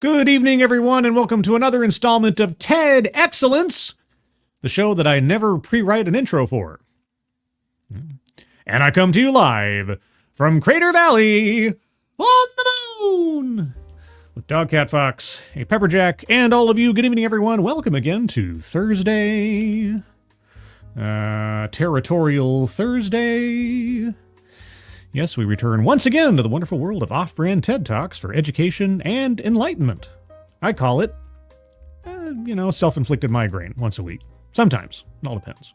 Good evening, everyone, and welcome to another installment of TEDXcellence, the show that I never pre-write an intro for. And I come to you live from Crater Valley on the moon with Dogcat Fox, a Pepperjack, and all of you. Good evening, everyone. Welcome again to Thursday. Territorial Thursday. Yes, we return once again to the wonderful world of off-brand TED Talks for education and enlightenment. I call it, self-inflicted migraine once a week. Sometimes. It all depends.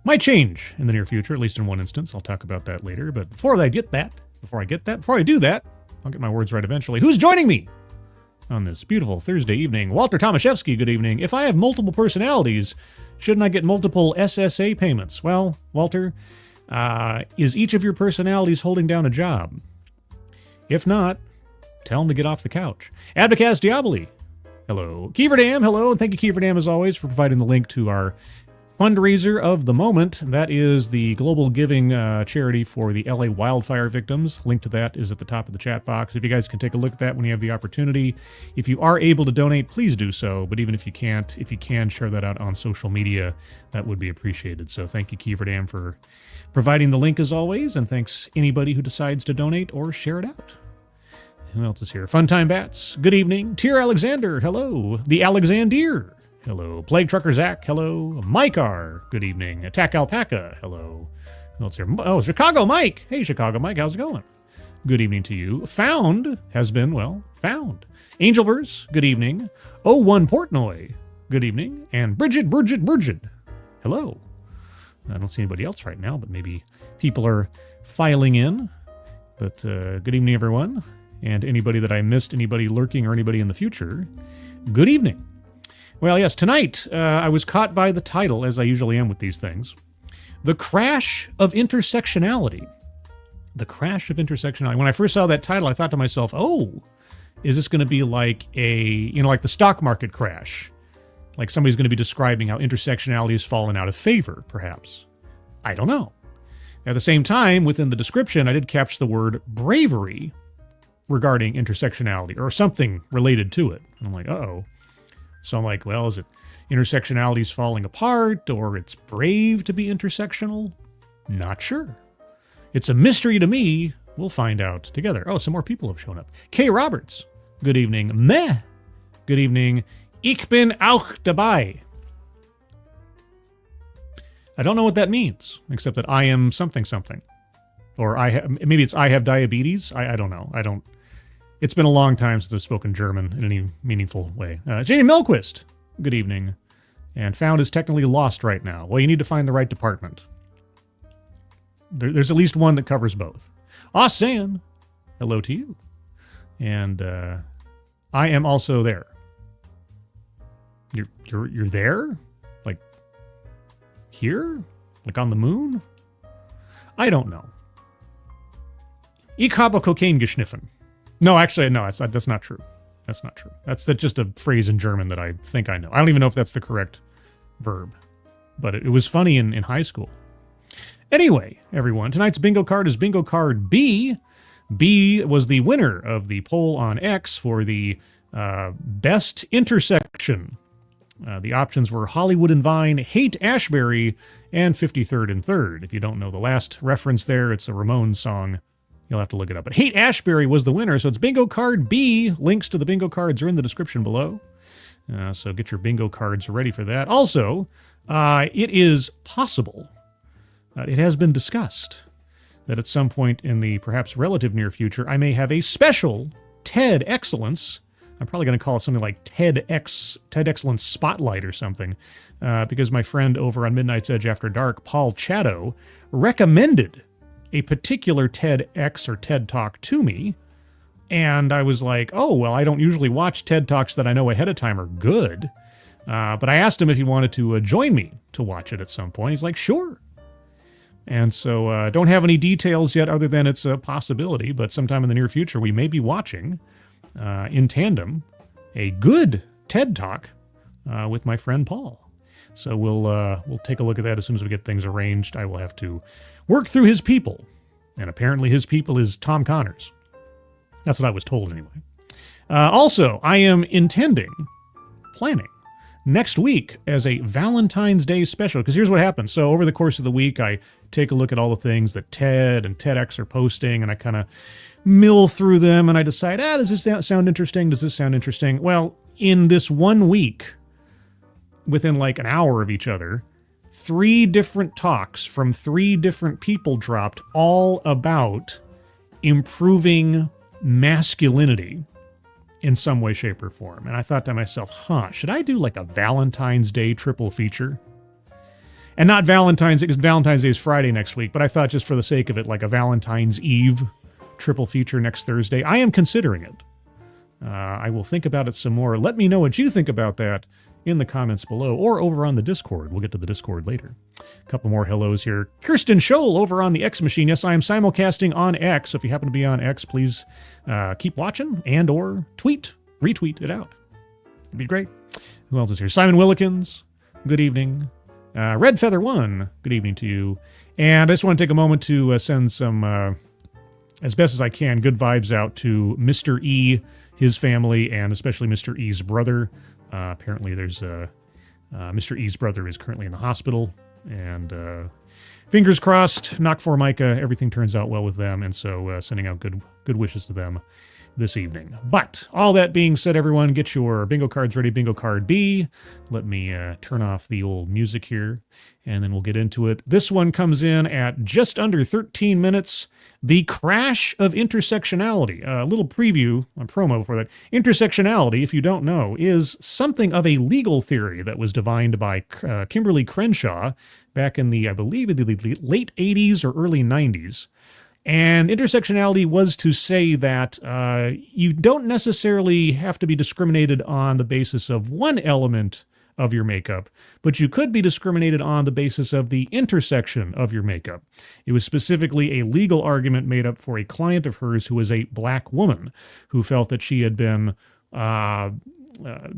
Might change in the near future, at least in one instance. I'll talk about that later. But before I do that, I'll get my words right eventually. Who's joining me on this beautiful Thursday evening? Walter Tomaszewski, good evening. If I have multiple personalities, shouldn't I get multiple SSA payments? Well, Walter, is each of your personalities holding down a job? If not, tell them to get off the couch. Advocast Diaboli, hello. Kiefer Dam, hello. And thank you, Kiefer Dam, as always, for providing the link to our fundraiser of the moment. That is the global giving charity for the LA wildfire victims. Link to that is at the top of the chat box. If you guys can take a look at that when you have the opportunity. If you are able to donate, please do so. But even if you can't, if you can share that out on social media, that would be appreciated. So thank you, Kiefer Dam, for providing the link as always. And thanks anybody who decides to donate or share it out. Who else is here? Funtime Bats, good evening. Tier Alexander, hello. The Alexandier, hello. Plague Trucker Zach, hello. Mike R, good evening. Attack Alpaca, hello. Who else here? Oh, Chicago Mike. Hey, Chicago Mike, how's it going? Good evening to you. Found has been, found. Angelverse, good evening. O1 Portnoy, good evening. And Bridget, hello. I don't see anybody else right now, but maybe people are filing in. But good evening, everyone. And anybody that I missed, anybody lurking, or anybody in the future, good evening. Well, yes, tonight I was caught by the title, as I usually am with these things. The Crash of Intersectionality. The Crash of Intersectionality. When I first saw that title, I thought to myself, oh, is this going to be like like the stock market crash? Like somebody's going to be describing how intersectionality has fallen out of favor, perhaps. I don't know. At the same time, within the description, I did catch the word bravery regarding intersectionality, or something related to it. And I'm like, uh-oh. So I'm like, well, is it intersectionality's falling apart, or it's brave to be intersectional? Not sure. It's a mystery to me. We'll find out together. Oh, some more people have shown up. Kay Roberts, good evening. Meh, good evening. Ich bin auch dabei. I don't know what that means, except that I am something. Or maybe it's I have diabetes. I don't know. It's been a long time since I've spoken German in any meaningful way. Janie Milquist, good evening. And found is technically lost right now. Well, you need to find the right department. There's at least one that covers both. San, hello to you. And I am also there. You're there? Like here? Like on the moon? I don't know. Ich habe Cocaine geschniffen. No, actually, no, that's not true. That's not true. That's just a phrase in German that I think I know. I don't even know if that's the correct verb. But it was funny in high school. Anyway, everyone, tonight's bingo card is bingo card B. B was the winner of the poll on X for the best intersection. The options were Hollywood and Vine, Haight-Ashbury, and 53rd and 3rd. If you don't know the last reference there, it's a Ramones song. You'll have to look it up. But Haight-Ashbury was the winner, so it's bingo card B. Links to the bingo cards are in the description below. So get your bingo cards ready for that. Also, it is possible, it has been discussed, that at some point in the perhaps relative near future, I may have a special TEDXcellence. I'm probably going to call it something like TEDXcellence Spotlight or something, because my friend over on Midnight's Edge After Dark, Paul Chatto, recommended a particular TEDx or TED Talk to me, and I was like, oh, well, I don't usually watch TED Talks that I know ahead of time are good, but I asked him if he wanted to join me to watch it at some point. He's like, sure. And so don't have any details yet other than it's a possibility, but sometime in the near future we may be watching, in tandem, a good TED Talk with my friend Paul. So we'll take a look at that as soon as we get things arranged. I will have to work through his people, and apparently his people is Tom Connors. That's what I was told anyway. Also, I am planning next week as a Valentine's Day special, because here's what happens. So over the course of the week, I take a look at all the things that TED and TEDx are posting, and I kind of mill through them, and I decide, does this sound interesting? Does this sound interesting? Well, in this 1 week, within like an hour of each other, 3 different talks from 3 different people dropped, all about improving masculinity in some way, shape, or form. And I thought to myself, should I do like a Valentine's Day triple feature? And not Valentine's, because Valentine's Day is Friday next week, but I thought just for the sake of it, like a Valentine's Eve triple feature next Thursday. I am considering it. I will think about it some more. Let me know what you think about that in the comments below or over on the Discord. We'll get to the Discord later. A couple more hellos here. Kirsten Scholl over on the X Machine. Yes, I am simulcasting on X. So if you happen to be on X, please keep watching and or retweet it out. It'd be great. Who else is here? Simon Willikins. Good evening. Red Feather 1. Good evening to you. And I just want to take a moment to send some, as best as I can, good vibes out to Mr. E, his family, and especially Mr. E's brother. Apparently there's Mr. E's brother is currently in the hospital, and fingers crossed, knock for Micah, everything turns out well with them, and so sending out good wishes to them this evening. But all that being said, everyone, get your bingo cards ready. Bingo card B. Let me turn off the old music here, and then we'll get into it. This one comes in at just under 13 minutes. The Crash of Intersectionality. A little preview, a promo for that. Intersectionality, if you don't know, is something of a legal theory that was defined by Kimberly Crenshaw back in the, I believe, the late 80s or early 90s. And intersectionality was to say that you don't necessarily have to be discriminated on the basis of one element of your makeup, but you could be discriminated on the basis of the intersection of your makeup. It was specifically a legal argument made up for a client of hers who was a black woman who felt that she had been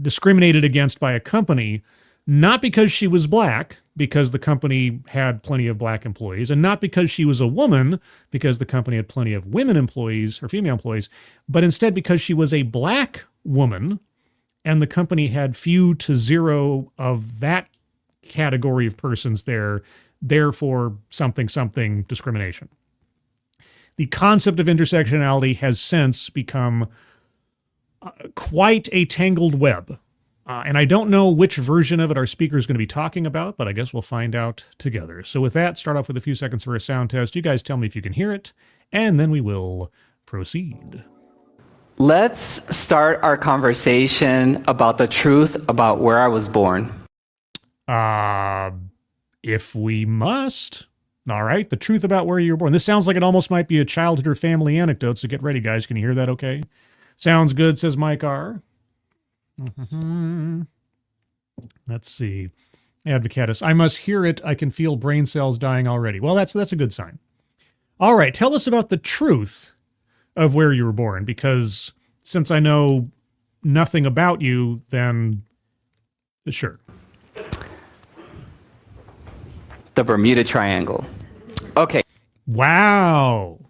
discriminated against by a company, not because she was black, because the company had plenty of black employees, and not because she was a woman, because the company had plenty of women employees or female employees, but instead because she was a black woman, and the company had few to zero of that category of persons there, therefore something discrimination. The concept of intersectionality has since become quite a tangled web. And I don't know which version of it our speaker is going to be talking about, but I guess we'll find out together. So with that, start off with a few seconds for a sound test. You guys tell me if you can hear it, and then we will proceed. Let's start our conversation about the truth about where I was born. If we must. All right, the truth about where you were born. This sounds like it almost might be a childhood or family anecdote, so get ready, guys. Can you hear that okay? Sounds good, says Mike R. Let's see. Advocatus. I must hear it. I can feel brain cells dying already. Well, that's a good sign. All right, tell us about the truth of where you were born, because since I know nothing about you, then sure. The Bermuda Triangle. Okay. Wow.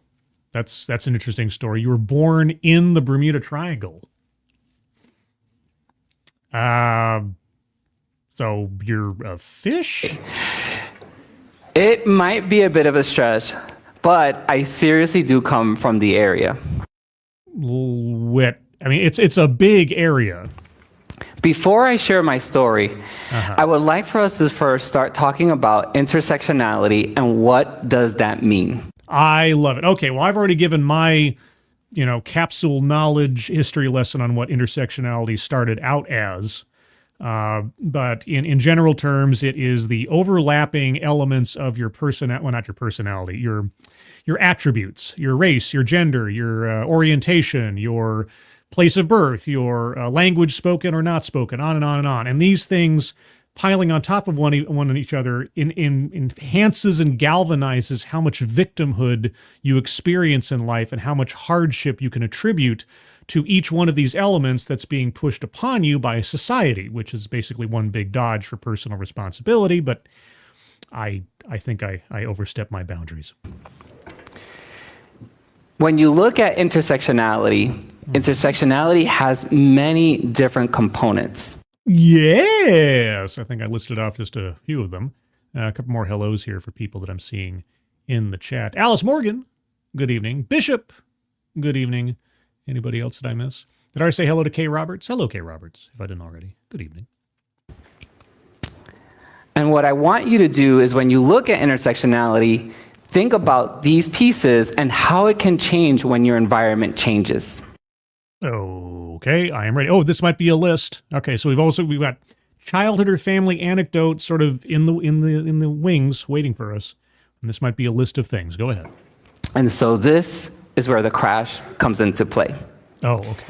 That's an interesting story. You were born in the Bermuda Triangle. So you're a fish? It might be a bit of a stretch, but I seriously do come from the area. I mean, it's a big area. Before I share my story, I would like for us to first start talking about intersectionality and what does that mean. I love it. Okay, well, I've already given my, capsule knowledge history lesson on what intersectionality started out as. But in general terms, it is the overlapping elements of your not your personality, your attributes, your race, your gender, your orientation, your place of birth, your language spoken or not spoken, on and on and on. And these things piling on top of one each other enhances and galvanizes how much victimhood you experience in life and how much hardship you can attribute to each one of these elements that's being pushed upon you by society, which is basically one big dodge for personal responsibility. But I think I overstepped my boundaries. When you look at intersectionality has many different components. Yes, I think I listed off just a few of them. A couple more hellos here for people that I'm seeing in the chat. Alice Morgan, good evening. Bishop, good evening. Anybody else that I miss? Did I say hello to Kay Roberts? Hello, Kay Roberts, if I didn't already. Good evening. And what I want you to do is when you look at intersectionality, think about these pieces and how it can change when your environment changes. Okay, I am ready. Oh, this might be a list. Okay, so we've got childhood or family anecdotes sort of in the wings waiting for us. And this might be a list of things. Go ahead. And so this is where the crash comes into play. Oh, okay.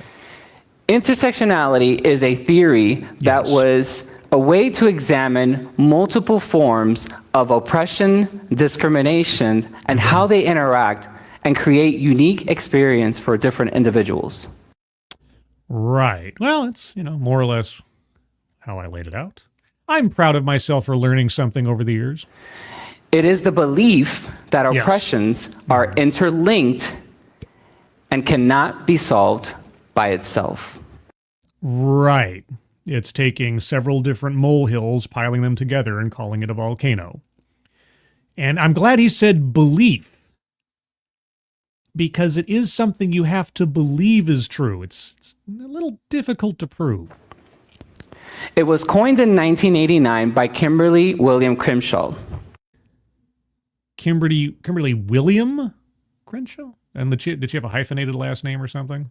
Intersectionality is a theory that was a way to examine multiple forms of oppression, discrimination, and how they interact and create unique experience for different individuals. Right. Well, it's, more or less how I laid it out. I'm proud of myself for learning something over the years. It is the belief that oppressions are interlinked and cannot be solved by itself. Right. It's taking several different molehills, piling them together, and calling it a volcano. And I'm glad he said belief, because it is something you have to believe is true. It's a little difficult to prove. It was coined in 1989 by Kimberly William Crenshaw. Kimberly William Crenshaw? And did she have a hyphenated last name or something?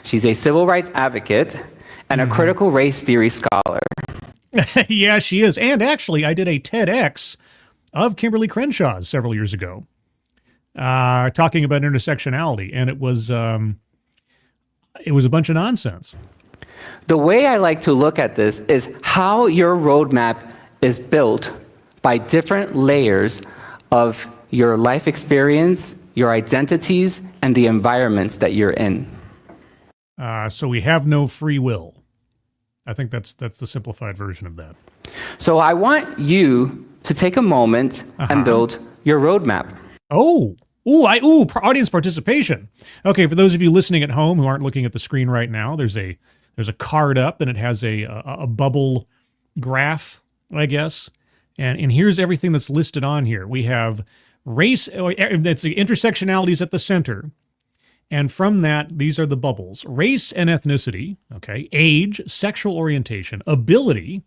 She's a civil rights advocate and a critical race theory scholar. Yeah, she is. And actually, I did a TEDx of Kimberly Crenshaw's several years ago, talking about intersectionality, and it was a bunch of nonsense. The way I like to look at this is how your roadmap is built by different layers of your life experience, your identities, and the environments that you're in. So we have no free will. I think that's the simplified version of that. So I want you to take a moment and build your roadmap. Audience participation. Okay, for those of you listening at home who aren't looking at the screen right now, there's a card up and it has a bubble graph, I guess. And here's everything that's listed on here. We have race, that's the intersectionalities at the center. And from that, these are the bubbles. Race and ethnicity, okay, age, sexual orientation, ability,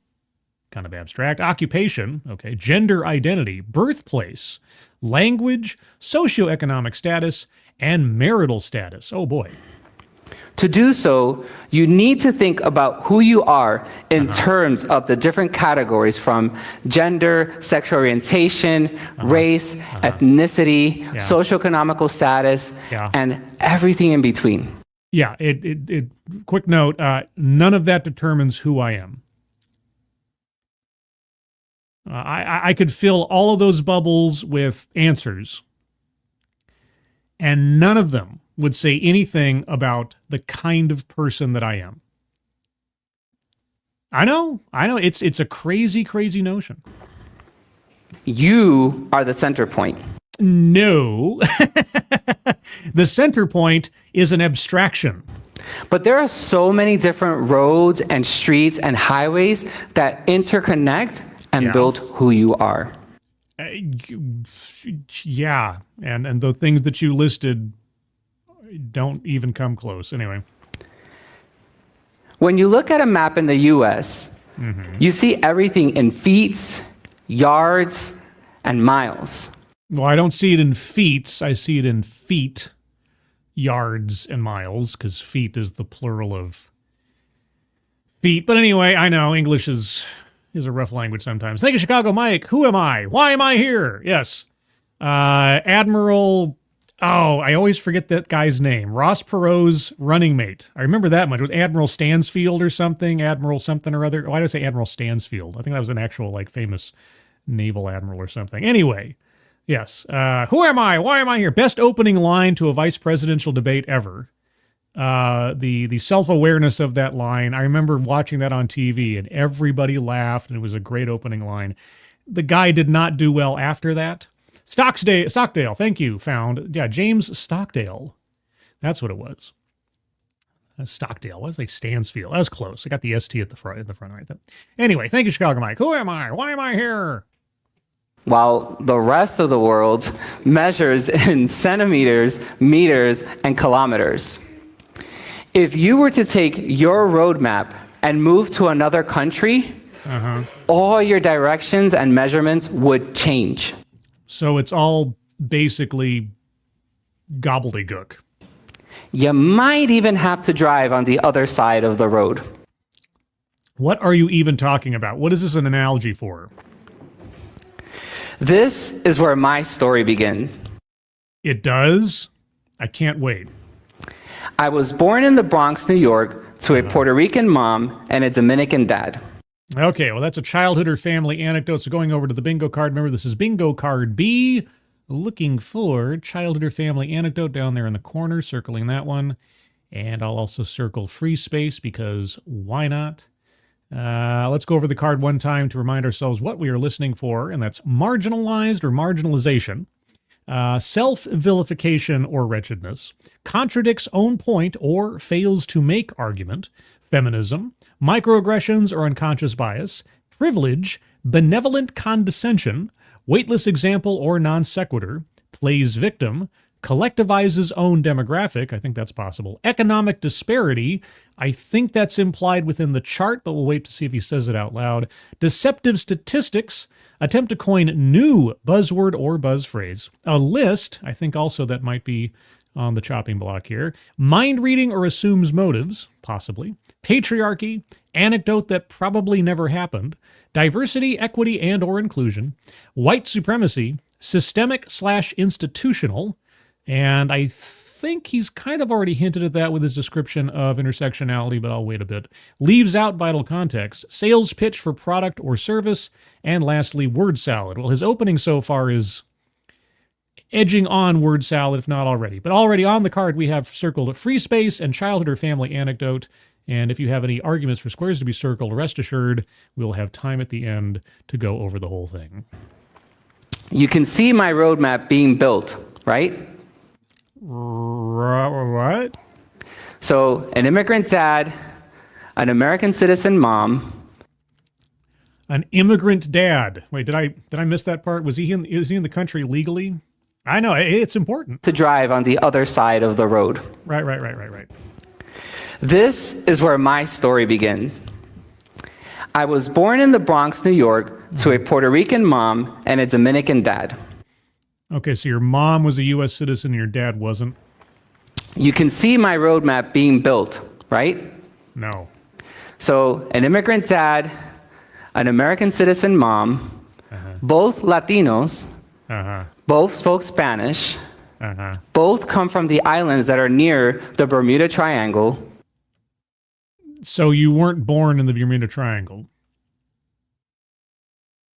kind of abstract, occupation, okay, gender identity, birthplace, language, socioeconomic status, and marital status. Oh boy. To do so, you need to think about who you are in terms of the different categories from gender, sexual orientation, race, ethnicity, socioeconomical status, and everything in between. Yeah, quick note, none of that determines who I am. I could fill all of those bubbles with answers, and none of them would say anything about the kind of person that I am. I know. It's a crazy, crazy notion. You are the center point. No. The center point is an abstraction. But there are so many different roads and streets and highways that interconnect and build who you are. Yeah, and the things that you listed don't even come close. Anyway. When you look at a map in the U.S., you see everything in feet, yards, and miles. Well, I don't see it in feet. I see it in feet, yards, and miles, because feet is the plural of feet. But anyway, I know English is a rough language sometimes. Thank you, Chicago Mike. Who am I? Why am I here? Yes. Admiral... Oh, I always forget that guy's name. Ross Perot's running mate. I remember that much. It was Admiral Stansfield or something. Admiral something or other. Why did I say Admiral Stansfield? I think that was an actual, famous naval admiral or something. Anyway, yes. Who am I? Why am I here? Best opening line to a vice presidential debate ever. The self-awareness of that line. I remember watching that on TV, and everybody laughed, and it was a great opening line. The guy did not do well after that. Stockdale, thank you, found. Yeah, James Stockdale. That's what it was. Stockdale. What was like Stansfield? That was close. I got the ST at the front right there. Anyway, thank you, Chicago Mike. Who am I? Why am I here? While the rest of the world measures in centimeters, meters, and kilometers. If you were to take your roadmap and move to another country, all your directions and measurements would change. So it's all basically gobbledygook. You might even have to drive on the other side of the road. What are you even talking about? What is this an analogy for? This is where my story begins. It does? I can't wait. I was born in the Bronx, New York, to a Puerto Rican mom and a Dominican dad. Okay, well, that's a childhood or family anecdote. So going over to the bingo card, remember this is bingo card B. Looking for childhood or family anecdote down there in the corner, circling that one. And I'll also circle free space because why not? Let's go over the card one time to remind ourselves what we are listening for, and that's marginalized or marginalization, self-vilification or wretchedness, contradicts own point or fails to make argument, feminism, microaggressions or unconscious bias, privilege, benevolent condescension, weightless example or non sequitur, plays victim, collectivizes own demographic, I think that's possible, economic disparity, I think that's implied within the chart, but we'll wait to see if he says it out loud, deceptive statistics, attempt to coin new buzzword or buzz phrase, a list, I think also that might be on the chopping block here, mind reading or assumes motives, possibly, patriarchy, anecdote that probably never happened, diversity, equity, and or inclusion, white supremacy, systemic/institutional, and I think he's kind of already hinted at that with his description of intersectionality, but I'll wait a bit. Leaves out vital context, sales pitch for product or service, and lastly, word salad. Well, his opening so far is edging on word salad, if not already. But already on the card, we have circled free space and childhood or family anecdote. And if you have any arguments for squares to be circled, rest assured, we'll have time at the end to go over the whole thing. You can see my roadmap being built, right? What? So an immigrant dad, an American citizen mom. An immigrant dad. Wait, did I miss that part? Is he in the country legally? I know, it's important. To drive on the other side of the road. Right. This is where my story begins. I was born in the Bronx, New York, to a Puerto Rican mom and a Dominican dad. Okay, so your mom was a U.S. citizen and your dad wasn't? You can see my roadmap being built, right? No. So an immigrant dad, an American citizen mom, both Latinos, both spoke Spanish, both come from the islands that are near the Bermuda Triangle. So you weren't born in the Bermuda Triangle.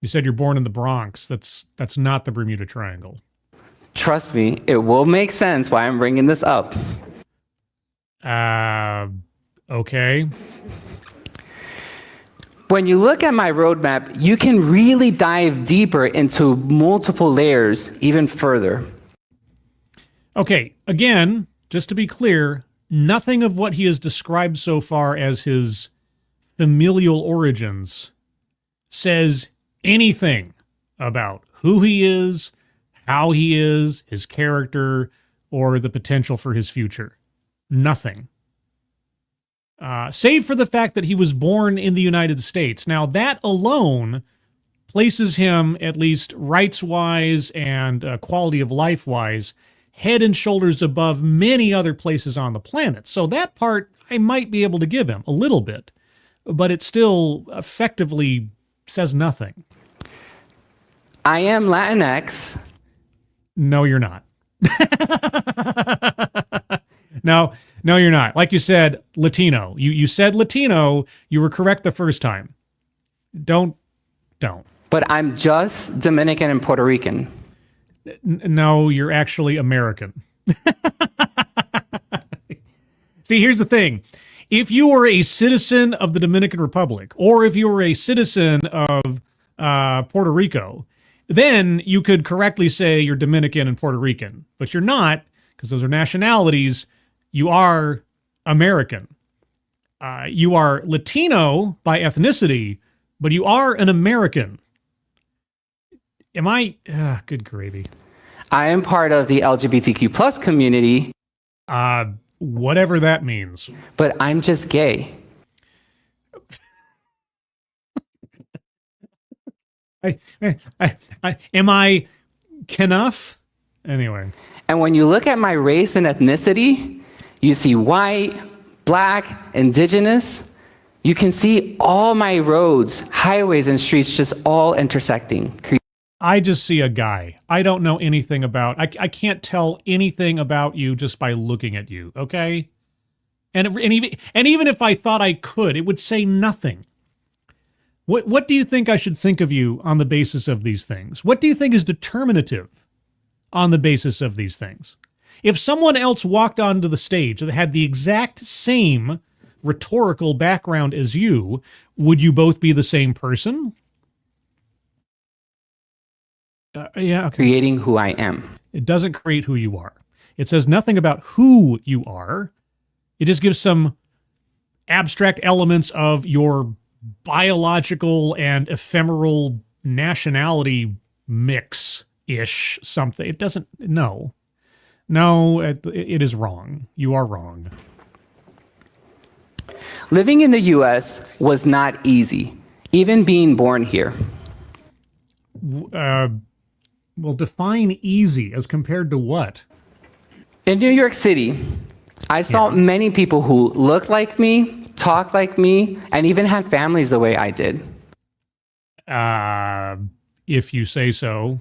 You said you're born in the Bronx. That's not the Bermuda Triangle. Trust me, it will make sense why I'm bringing this up. Okay. When you look at my roadmap, you can really dive deeper into multiple layers even further. Okay, again, just to be clear, nothing of what he has described so far as his familial origins says anything about who he is, how he is, his character, or the potential for his future. Nothing. Save for the fact that he was born in the United States. Now, that alone places him, at least rights-wise and quality of life-wise, head and shoulders above many other places on the planet. So that part I might be able to give him a little bit, but it still effectively says nothing. I am Latinx. No, you're not. No, you're not. Like you said, Latino. You said Latino. You were correct the first time. Don't. But I'm just Dominican and Puerto Rican. No, you're actually American. See, here's the thing. If you were a citizen of the Dominican Republic, or if you were a citizen of Puerto Rico, then you could correctly say you're Dominican and Puerto Rican, but you're not, because those are nationalities. You are American. You are Latino by ethnicity, but you are an American. Am I? Good gravy. I am part of the LGBTQ plus community. Whatever that means. But I'm just gay. Am I Knuff? Anyway. And when you look at my race and ethnicity, you see white, black, indigenous. You can see all my roads, highways, and streets just all intersecting. I just see a guy. I don't know anything about, I can't tell anything about you just by looking at you, okay? And even if I thought I could, it would say nothing. What do you think I should think of you on the basis of these things? What do you think is determinative on the basis of these things? If someone else walked onto the stage that had the exact same rhetorical background as you, would you both be the same person? Yeah, okay. Creating who I am. It doesn't create who you are. It says nothing about who you are. It just gives some abstract elements of your biological and ephemeral nationality mix-ish something. It doesn't, no. No, it is wrong. You are wrong. Living in the U.S. was not easy, even being born here. Well, define easy as compared to what? In New York City, I saw many people who looked like me, talked like me, and even had families the way I did. If you say so.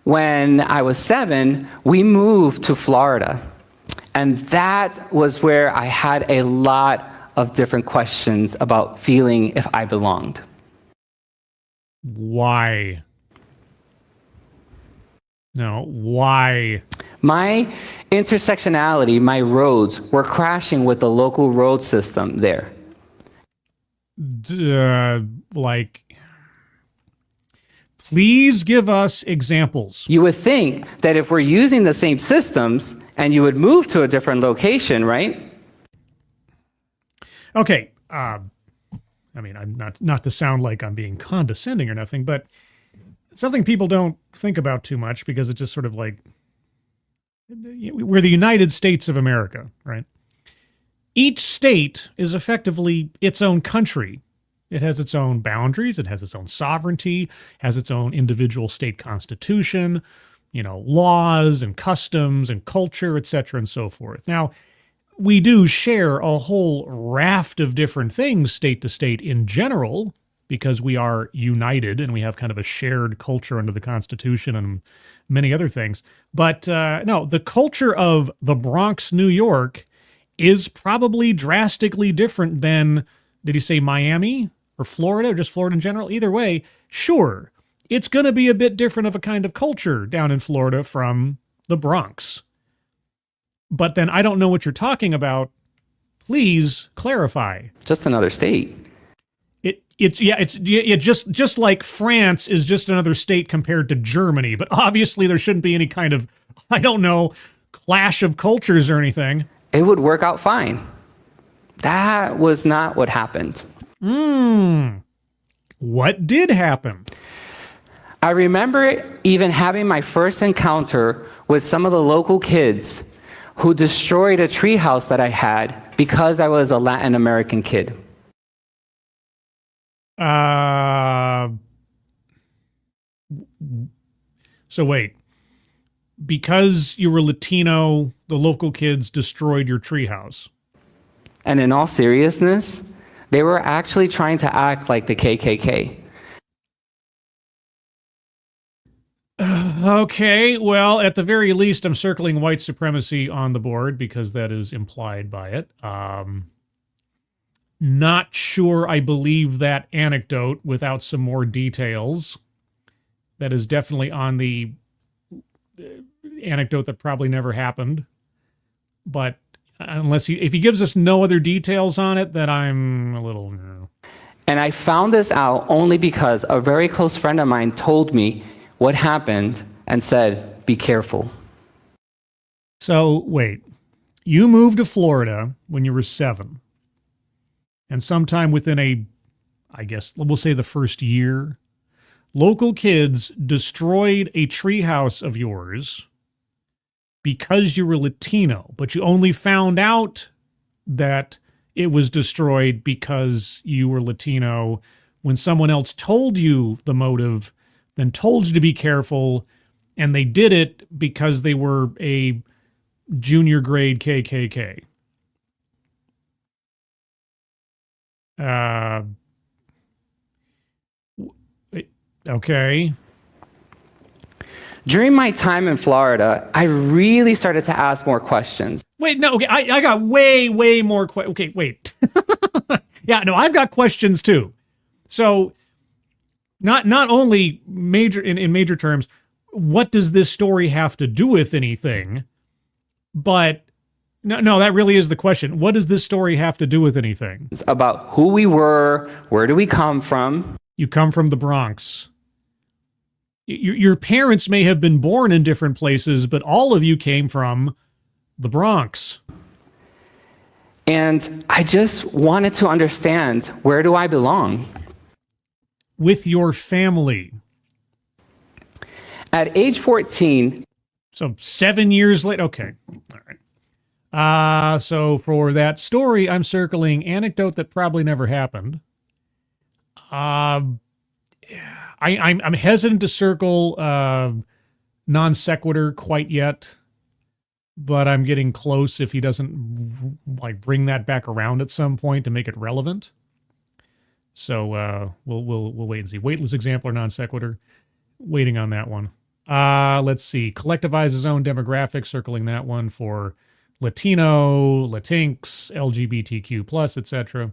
When I was 7, we moved to Florida. And that was where I had a lot of different questions about feeling if I belonged. Why? No, why? My intersectionality, my roads, were crashing with the local road system there. Please give us examples. You would think that if we're using the same systems and you would move to a different location, right? Okay. I mean, I'm not to sound like I'm being condescending or nothing, but something people don't think about too much because it's just sort of like, we're the United States of America, right? Each state is effectively its own country. It has its own boundaries, it has its own sovereignty, has its own individual state constitution, laws and customs and culture, etc., and so forth. Now, we do share a whole raft of different things state to state in general, because we are united and we have kind of a shared culture under the Constitution and many other things. But no, the culture of the Bronx, New York is probably drastically different than, did he say Miami or Florida or just Florida in general? Either way, sure, it's going to be a bit different of a kind of culture down in Florida from the Bronx. But then I don't know what you're talking about. Please clarify. Just another state. It's just like France is just another state compared to Germany, but obviously there shouldn't be any kind of, I don't know, clash of cultures or anything. It would work out fine. That was not what happened. What did happen? I remember even having my first encounter with some of the local kids who destroyed a treehouse that I had because I was a Latin American kid. So wait, because you were Latino, the local kids destroyed your treehouse. And in all seriousness, they were actually trying to act like the KKK. Okay, well, at the very least, I'm circling white supremacy on the board because that is implied by it. Not sure I believe that anecdote without some more details. That is definitely on the anecdote that probably never happened. But if he gives us no other details on it, then I'm a little... And I found this out only because a very close friend of mine told me what happened and said, be careful. So, wait. You moved to Florida when you were 7. And sometime within I guess, we'll say the first year, local kids destroyed a treehouse of yours because you were Latino, but you only found out that it was destroyed because you were Latino when someone else told you the motive, then told you to be careful, and they did it because they were a junior grade KKK. Okay. During my time in Florida, I really started to ask more questions. Wait, no, okay, I got way more questions. Okay, wait. Yeah, no, I've got questions too. So, not only in major terms, what does this story have to do with anything? But no, that really is the question. What does this story have to do with anything? It's about who we were, where do we come from? You come from the Bronx. Your parents may have been born in different places, but all of you came from the Bronx. And I just wanted to understand, where do I belong? With your family. At age 14, so 7 years later. Okay. All right. So for that story, I'm circling anecdote that probably never happened. I'm hesitant to circle non sequitur quite yet, but I'm getting close if he doesn't like bring that back around at some point to make it relevant. So we'll wait and see. Weightless example or non sequitur. Waiting on that one. Let's see. Collectivize his own demographic, circling that one for Latino, Latinx, LGBTQ+, etc.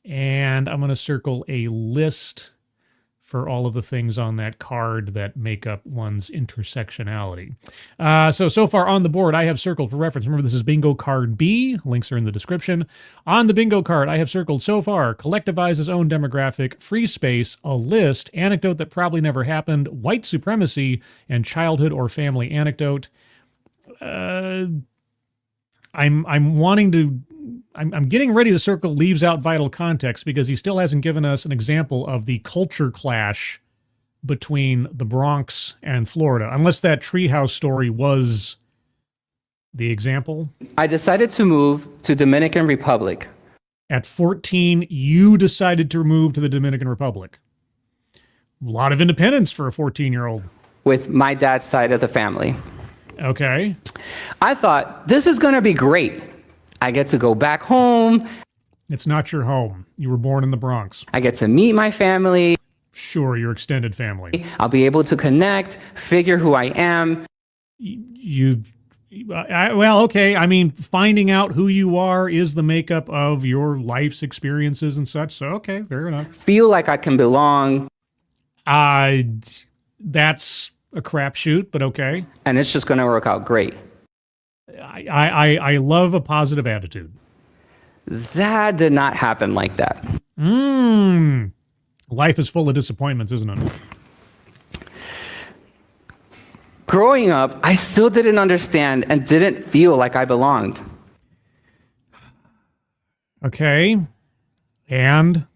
And I'm going to circle a list for all of the things on that card that make up one's intersectionality. So far on the board, I have circled for reference. Remember, this is bingo card B. Links are in the description. On the bingo card, I have circled so far, collectivize his own demographic, free space, a list, anecdote that probably never happened, white supremacy, and childhood or family anecdote. I'm getting ready to circle leaves out vital context because he still hasn't given us an example of the culture clash between the Bronx and Florida, unless that treehouse story was the example. I decided to move to Dominican Republic. At 14, you decided to move to the Dominican Republic. A lot of independence for a 14-year-old. With my dad's side of the family. Okay. I thought, this is going to be great. I get to go back home. It's not your home. You were born in the Bronx. I get to meet my family. Sure, your extended family. I'll be able to connect, figure who I am. Well, okay. I mean, finding out who you are is the makeup of your life's experiences and such. So, okay, fair enough. Feel like I can belong. That's a crapshoot, but okay. And it's just going to work out great. I love a positive attitude. That did not happen like that. Life is full of disappointments, isn't it? Growing up, I still didn't understand and didn't feel like I belonged. Okay. And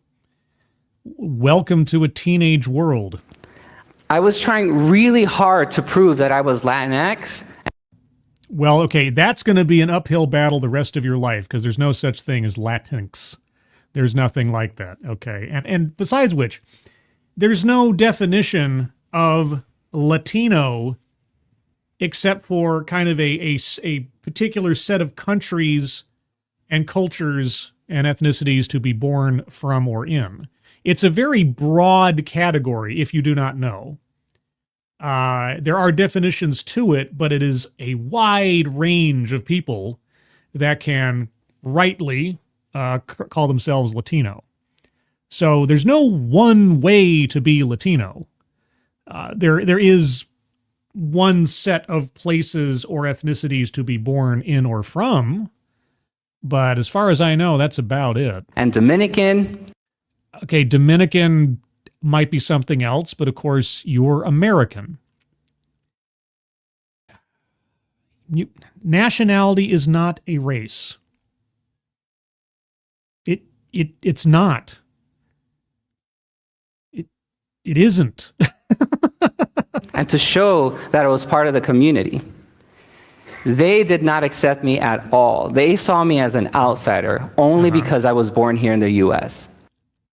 welcome to a teenage world. I was trying really hard to prove that I was Latinx. Well, okay, that's going to be an uphill battle the rest of your life because there's no such thing as Latinx. There's nothing like that, okay? And besides which, there's no definition of Latino except for kind of a particular set of countries and cultures and ethnicities to be born from or in. It's a very broad category if you do not know. There are definitions to it, but it is a wide range of people that can rightly call themselves Latino. So there's no one way to be Latino. There is one set of places or ethnicities to be born in or from, but as far as I know, that's about it. And Dominican. Okay, Dominican, might be something else, but of course you're American. Nationality is not a race. It's not. It isn't. And to show that I was part of the community. They did not accept me at all. They saw me as an outsider only because I was born here in the US.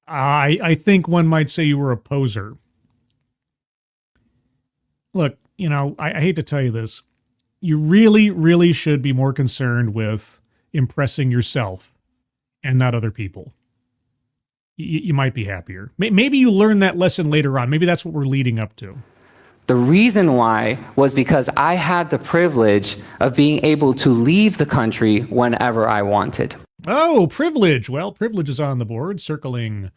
I think one might say you were a poser. Look, I hate to tell you this. You really, really should be more concerned with impressing yourself and not other people. You might be happier. Maybe you learn that lesson later on. Maybe that's what we're leading up to. The reason why was because I had the privilege of being able to leave the country whenever I wanted. Oh, privilege. Well, privilege is on the board, circling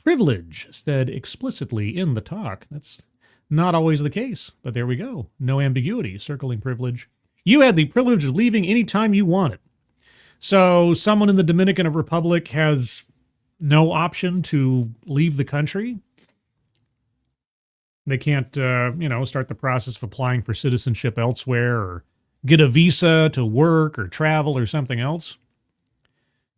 privilege said explicitly in the talk. That's not always the case, but there we go. No ambiguity, circling privilege. You had the privilege of leaving anytime you wanted. So someone in the Dominican Republic has no option to leave the country. They can't, start the process of applying for citizenship elsewhere or get a visa to work or travel or something else.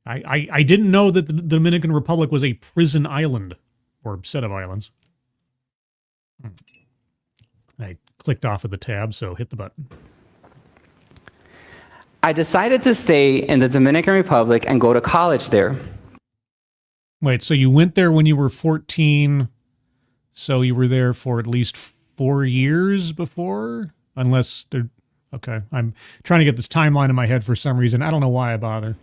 I didn't know that the Dominican Republic was a prison island or set of islands. I clicked off of the tab, so hit the button. I decided to stay in the Dominican Republic and go to college there. Wait, so you went there when you were 14, so you were there for at least 4 years before? Unless they're... Okay, I'm trying to get this timeline in my head for some reason. I don't know why I bother.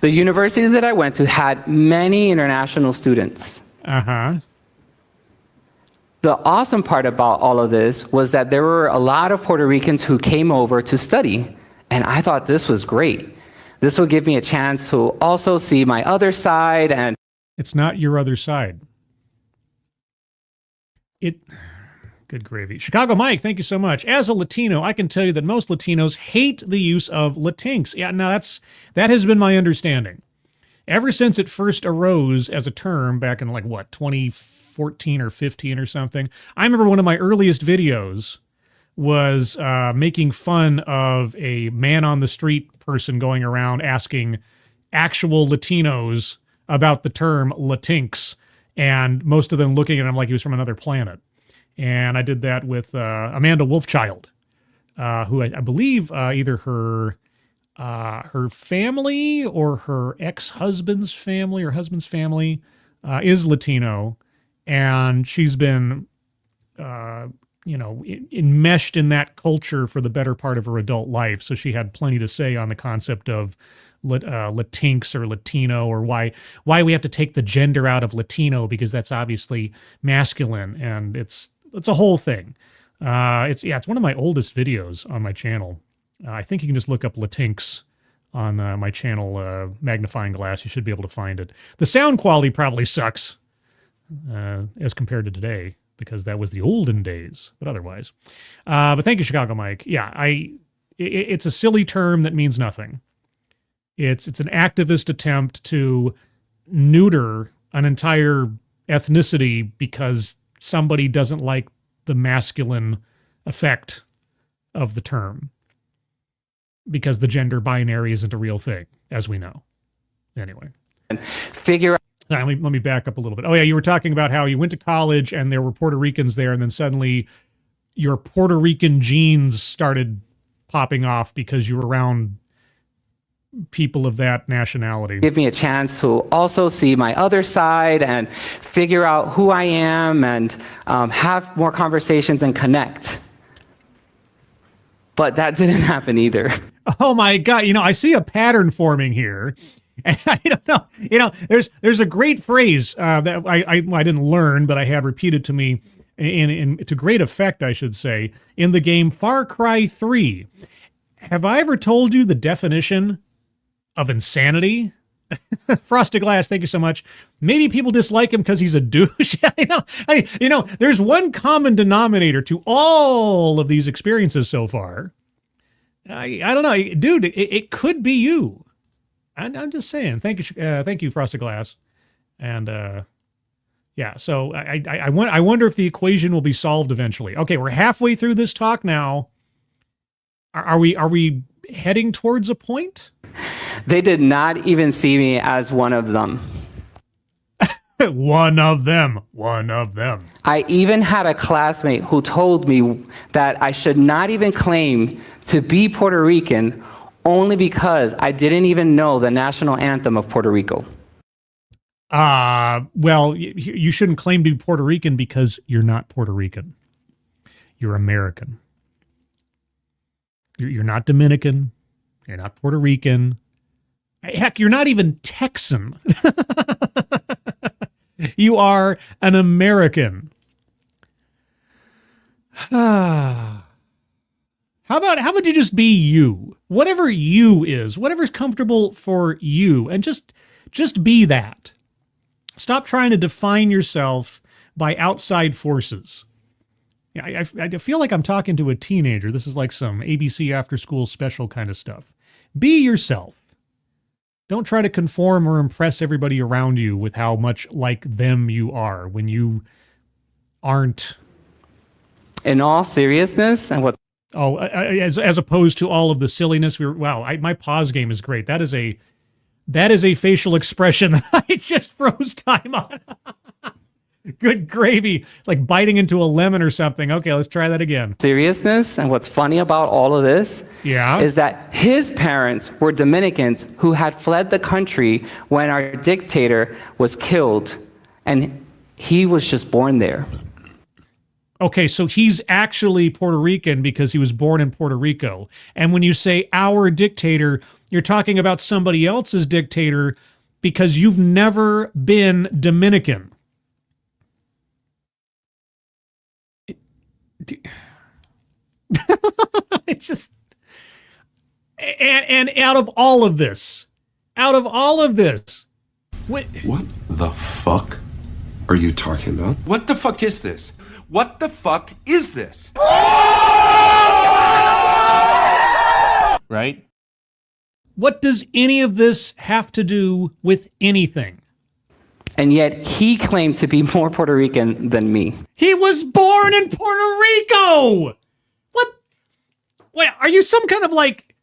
The university that I went to had many international students. Uh-huh. The awesome part about all of this was that there were a lot of Puerto Ricans who came over to study, and I thought this was great. This will give me a chance to also see my other side and... It's not your other side. Good gravy. Chicago Mike, thank you so much. As a Latino, I can tell you that most Latinos hate the use of Latinx. Yeah, now that has been my understanding. Ever since it first arose as a term back in 2014 or 15 or something. I remember one of my earliest videos was making fun of a man on the street person going around asking actual Latinos about the term Latinx, and most of them looking at him like he was from another planet. And I did that with Amanda Wolfchild, who I believe either her family or her ex-husband's family or husband's family is Latino, and she's been, enmeshed in that culture for the better part of her adult life. So she had plenty to say on the concept of Latinx or Latino, or why we have to take the gender out of Latino because that's obviously masculine, and it's a whole thing. It's one of my oldest videos on my channel. I think you can just look up Latinx on my channel, magnifying glass. You should be able to find it. The sound quality probably sucks as compared to today, because that was the olden days, but otherwise. But thank you, Chicago Mike. Yeah, it's a silly term that means nothing. It's an activist attempt to neuter an entire ethnicity because somebody doesn't like the masculine effect of the term, because the gender binary isn't a real thing, as we know. Anyway. Figure out. Let me back up a little bit. Oh, yeah, you were talking about how you went to college and there were Puerto Ricans there, and then suddenly your Puerto Rican genes started popping off because you were around people of that nationality. Give me a chance to also see my other side and figure out who I am and have more conversations and connect. But that didn't happen either. Oh my God. I see a pattern forming here. And I don't know. There's a great phrase that I didn't learn, but I had repeated to me to great effect, I should say, in the game Far Cry 3. Have I ever told you the definition of insanity? Frosted Glass, thank you so much. Maybe people dislike him because he's a douche. There's one common denominator to all of these experiences so far. I don't know, dude. It could be you. I'm just saying. Thank you, Frosted Glass, and Yeah, so I wonder if the equation will be solved eventually. Okay, we're halfway through this talk now. Are we heading towards a point? They did not even see me as one of them. One of them. One of them. I even had a classmate who told me that I should not even claim to be Puerto Rican only because I didn't even know the national anthem of Puerto Rico. Well, you shouldn't claim to be Puerto Rican because you're not Puerto Rican. You're American. You're not Dominican. You're not Puerto Rican. Heck, you're not even Texan. You are an American. How about you just be you? Whatever you is, whatever's comfortable for you, and just be that. Stop trying to define yourself by outside forces. I feel like I'm talking to a teenager. This is like some ABC after school special kind of stuff. Be yourself. Don't try to conform or impress everybody around you with how much like them you are when you aren't. In all seriousness, and what? Oh, as opposed to all of the silliness. My pause game is great. That is a facial expression that I just froze time on. Good gravy, like biting into a lemon or something. Okay, let's try that again. Seriousness, and what's funny about all of this is that his parents were Dominicans who had fled the country when our dictator was killed, and he was just born there. Okay, so he's actually Puerto Rican because he was born in Puerto Rico. And when you say our dictator, you're talking about somebody else's dictator because you've never been Dominican. It's just, and out of all of this, what the fuck are you talking about? What the fuck is this? What the fuck is this? Right? What does any of this have to do with anything? And yet he claimed to be more Puerto Rican than me. He was born in Puerto Rico! What? Wait, are you some kind of like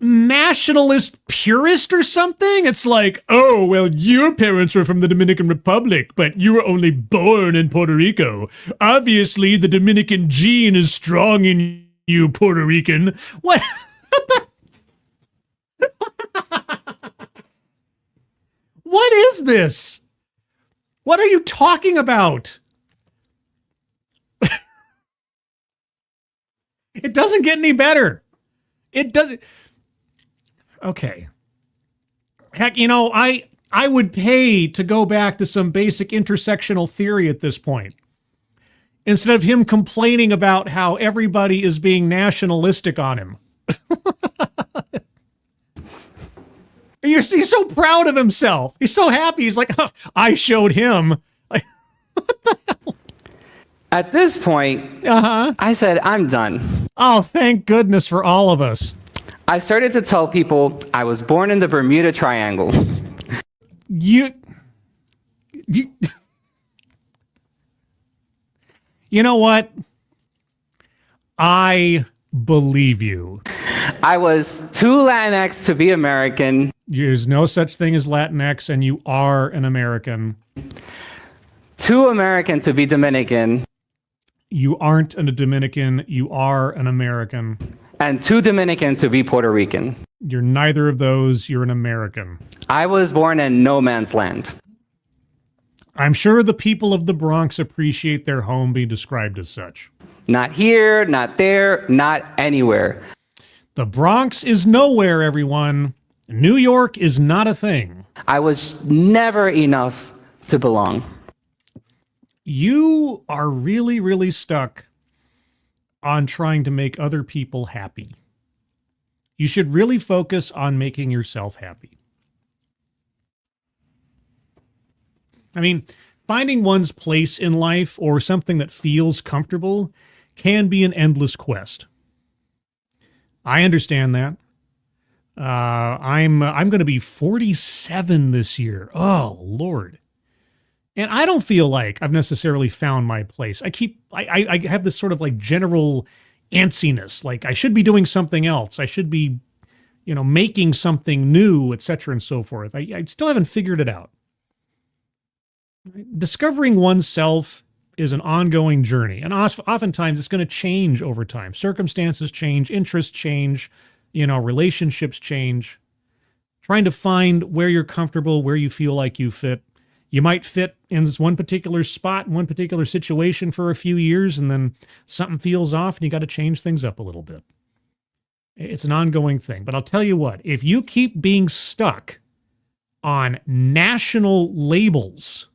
nationalist purist or something? It's like, oh, well, your parents were from the Dominican Republic, but you were only born in Puerto Rico. Obviously, the Dominican gene is strong in you, Puerto Rican. What? What is this? What are you talking about? It doesn't get any better. It doesn't. Okay. Heck, I would pay to go back to some basic intersectional theory at this point. Instead of him complaining about how everybody is being nationalistic on him. He's so proud of himself. He's so happy. He's like, oh, I showed him. Like, what the hell? At this point, I said, I'm done. Oh, thank goodness for all of us. I started to tell people I was born in the Bermuda Triangle. You know what? I believe you. I was too Latinx to be American. There's no such thing as Latinx, and you are an American. Too American to be Dominican. You aren't a Dominican. You are an American. And too Dominican to be Puerto Rican. You're neither of those. You're an American. I was born in no man's land. I'm sure the people of the Bronx appreciate their home being described as such. Not here, not there, not anywhere. The Bronx is nowhere, everyone. New York is not a thing. I was never enough to belong. You are really, really stuck on trying to make other people happy. You should really focus on making yourself happy. I mean, finding one's place in life or something that feels comfortable can be an endless quest. I understand that. I'm going to be 47 this year. Oh, Lord. And I don't feel like I've necessarily found my place. I have this sort of like general antsiness, like I should be doing something else. I should be, making something new, etc. and so forth. I still haven't figured it out. Discovering oneself is an ongoing journey, and oftentimes it's going to change over time. Circumstances change, interests change, relationships change. Trying to find where you're comfortable, where you feel like you fit. You might fit in this one particular spot, in one particular situation for a few years, and then something feels off and you got to change things up a little bit. It's an ongoing thing. But I'll tell you what, if you keep being stuck on national labels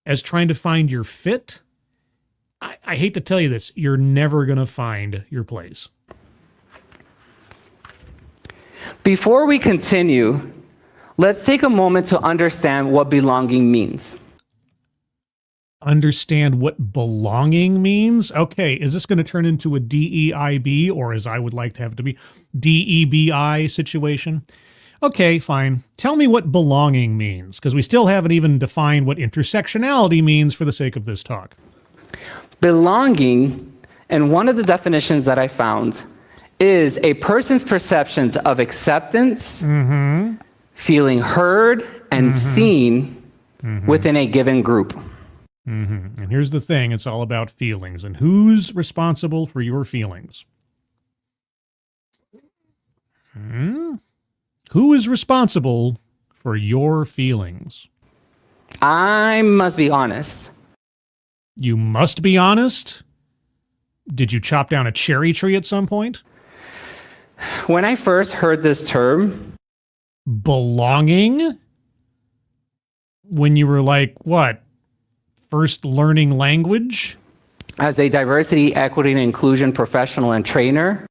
as trying to find your fit, I hate to tell you this, you're never going to find your place. Before we continue, let's take a moment to understand what belonging means. Understand what belonging means? Okay, is this going to turn into a DEIB, or as I would like to have it to be, DEBI situation? Okay, fine. Tell me what belonging means, because we still haven't even defined what intersectionality means for the sake of this talk. Belonging, and one of the definitions that I found, is a person's perceptions of acceptance, feeling heard and seen within a given group. And here's the thing, it's all about feelings. And who's responsible for your feelings? Who is responsible for your feelings? I must be honest. You must be honest? Did you chop down a cherry tree at some point? When I first heard this term, belonging? When you were like, what? First learning language? as a diversity, equity, and inclusion professional and trainer,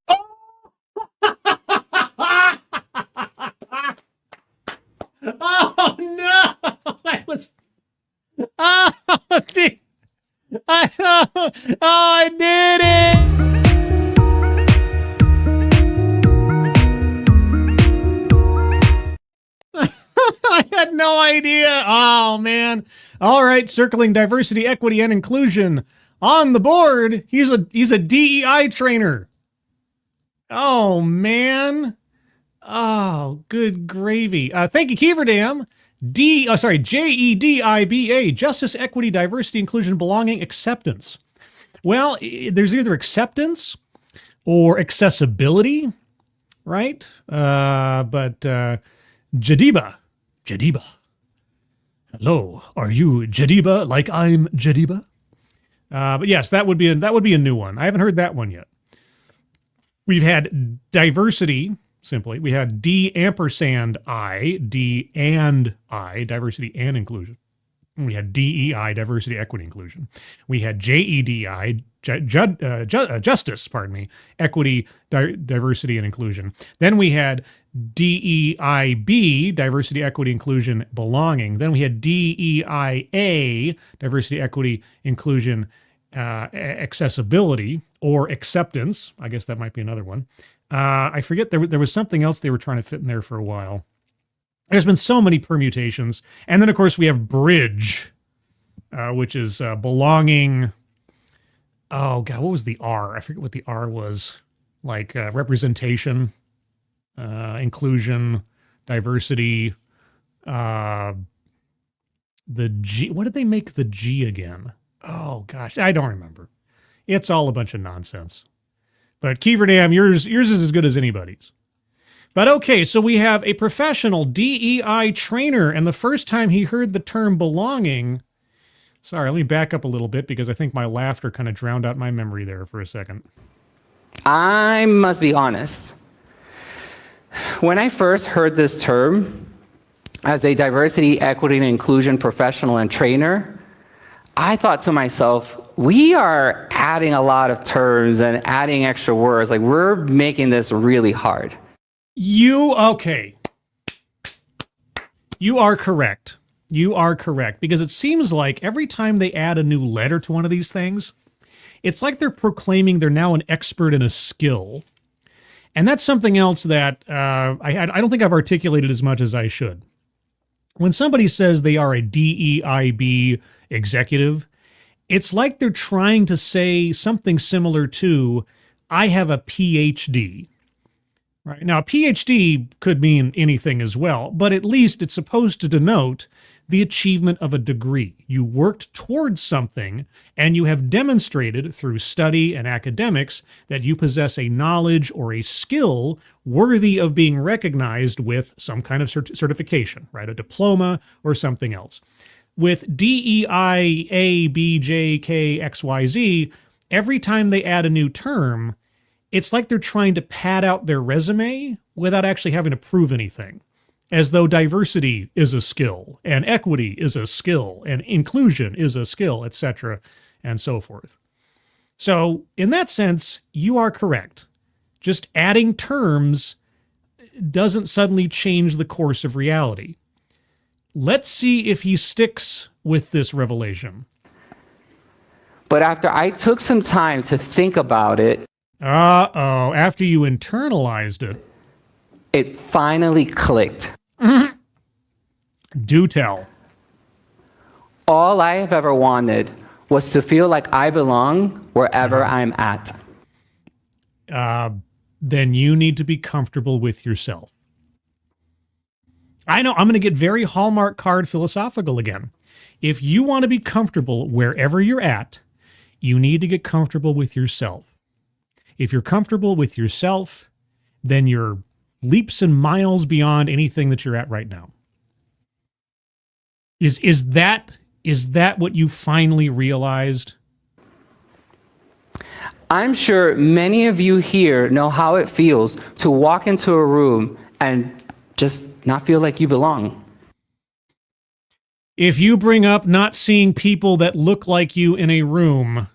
oh no! I did it! I had no idea. Oh man! All right, circling diversity, equity, and inclusion on the board. He's a DEI trainer. Oh man! Oh, good gravy. Thank you, Keeverdam. JEDIBA, Justice, Equity, Diversity, Inclusion, Belonging, Acceptance. Well, there's either acceptance or accessibility, right? But Jadiba. Hello, are you Jadiba like I'm Jadiba? But yes, that would be a new one. I haven't heard that one yet. We've had diversity. Simply, we had D ampersand I, D and I, diversity and inclusion. We had DEI, diversity, equity, inclusion. We had JEDI, justice, equity, diversity, and inclusion. Then we had DEIB, diversity, equity, inclusion, belonging. Then we had DEIA, diversity, equity, inclusion, accessibility, or acceptance. I guess that might be another one. I forget, there was something else they were trying to fit in there for a while. There's been so many permutations. And then, of course, we have bridge, which is belonging. Oh, God, what was the R? I forget what the R was. Like representation, inclusion, diversity. The G. What did they make the G again? Oh, gosh, I don't remember. It's all a bunch of nonsense. But Keeverdam, yours is as good as anybody's. But okay, so we have a professional DEI trainer, and the first time he heard the term belonging, sorry, let me back up a little bit because I think my laughter kind of drowned out my memory there for a second. I must be honest. When I first heard this term as a diversity, equity, and inclusion professional and trainer, I thought to myself, we are adding a lot of terms and adding extra words. Like, we're making this really hard. Okay. You are correct. You are correct. Because it seems like every time they add a new letter to one of these things, it's like they're proclaiming they're now an expert in a skill. And that's something else that I don't think I've articulated as much as I should. When somebody says they are a DEIB executive, it's like they're trying to say something similar to, I have a PhD. Right? Now, a PhD could mean anything as well, but at least it's supposed to denote the achievement of a degree. You worked towards something, and you have demonstrated through study and academics that you possess a knowledge or a skill worthy of being recognized with some kind of certification, right? A diploma or something else. With DEI, B, J, K, X, Y, Z, every time they add a new term, it's like they're trying to pad out their resume without actually having to prove anything, as though diversity is a skill, and equity is a skill, and inclusion is a skill, etc., and so forth. So, in that sense, you are correct. Just adding terms doesn't suddenly change the course of reality. Let's see if he sticks with this revelation. But after I took some time to think about it, after you internalized it, it finally clicked. Do tell. All I have ever wanted was to feel like I belong wherever I'm at. Then you need to be comfortable with yourself. I know, I'm going to get very Hallmark card philosophical again. If you want to be comfortable wherever you're at, you need to get comfortable with yourself. If you're comfortable with yourself, then you're leaps and miles beyond anything that you're at right now. Is that what you finally realized? I'm sure many of you here know how it feels to walk into a room and just not feel like you belong. If you bring up not seeing people that look like you in a room,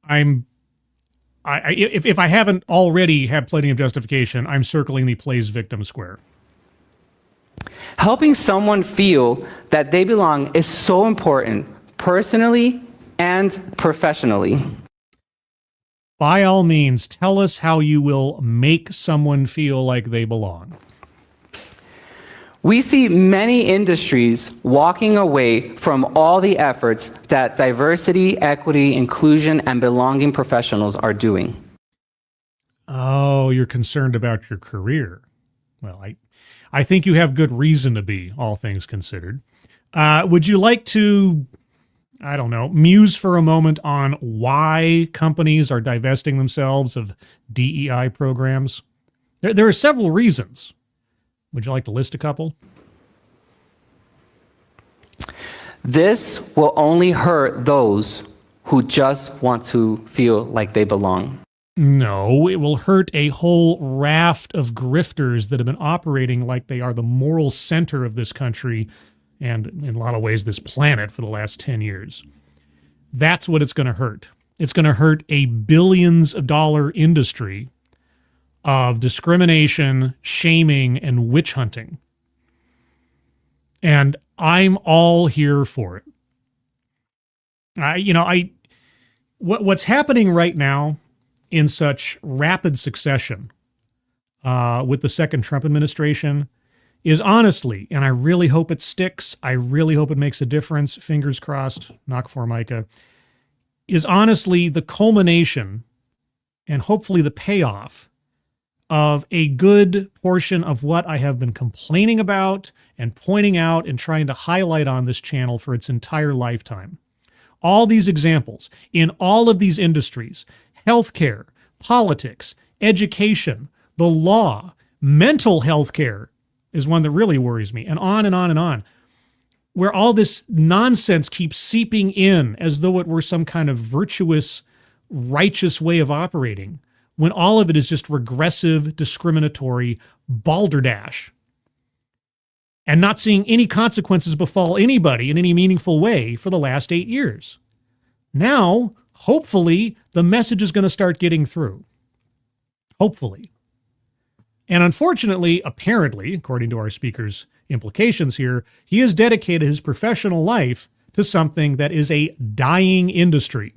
if I haven't already had plenty of justification, I'm circling the plays victim square. Helping someone feel that they belong is so important, personally and professionally. By all means, tell us how you will make someone feel like they belong. We see many industries walking away from all the efforts that diversity, equity, inclusion, and belonging professionals are doing. Oh, you're concerned about your career. Well, I think you have good reason to be, all things considered. Would you like to, I don't know, muse for a moment on why companies are divesting themselves of DEI programs? There are several reasons. Would you like to list a couple? This will only hurt those who just want to feel like they belong. No, it will hurt a whole raft of grifters that have been operating like they are the moral center of this country and, in a lot of ways, this planet for the last 10 years. That's what it's going to hurt. It's going to hurt a billions of dollar industry of discrimination, shaming, and witch hunting. And I'm all here for it. What's happening right now in such rapid succession with the second Trump administration is honestly, and I really hope it sticks, I really hope it makes a difference, fingers crossed, knock Formica, is honestly the culmination and hopefully the payoff of a good portion of what I have been complaining about and pointing out and trying to highlight on this channel for its entire lifetime. All these examples in all of these industries, healthcare, politics, education, the law, mental health care is one that really worries me, and on and on and on, where all this nonsense keeps seeping in as though it were some kind of virtuous, righteous way of operating, when all of it is just regressive, discriminatory balderdash, and not seeing any consequences befall anybody in any meaningful way for the last 8 years. Now, hopefully, the message is going to start getting through. Hopefully. And unfortunately, apparently, according to our speaker's implications here, he has dedicated his professional life to something that is a dying industry,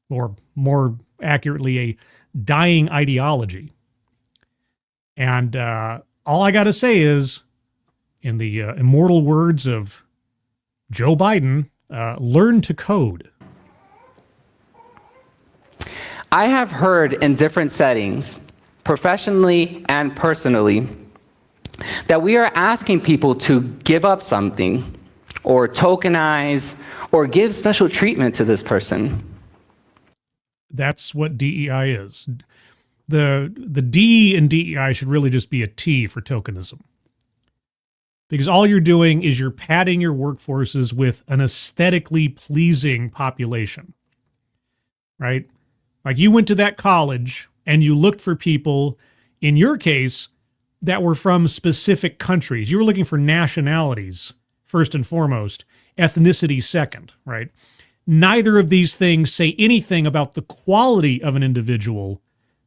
or more accurately, a dying ideology. And all I got to say is, in the immortal words of Joe Biden, learn to code. I have heard in different settings, professionally and personally, that we are asking people to give up something or tokenize or give special treatment to this person. That's what DEI is. The D in DEI should really just be a T for tokenism. Because all you're doing is you're padding your workforces with an aesthetically pleasing population, right? Like you went to that college and you looked for people, in your case, that were from specific countries. You were looking for nationalities, first and foremost, ethnicity second, right? Neither of these things say anything about the quality of an individual.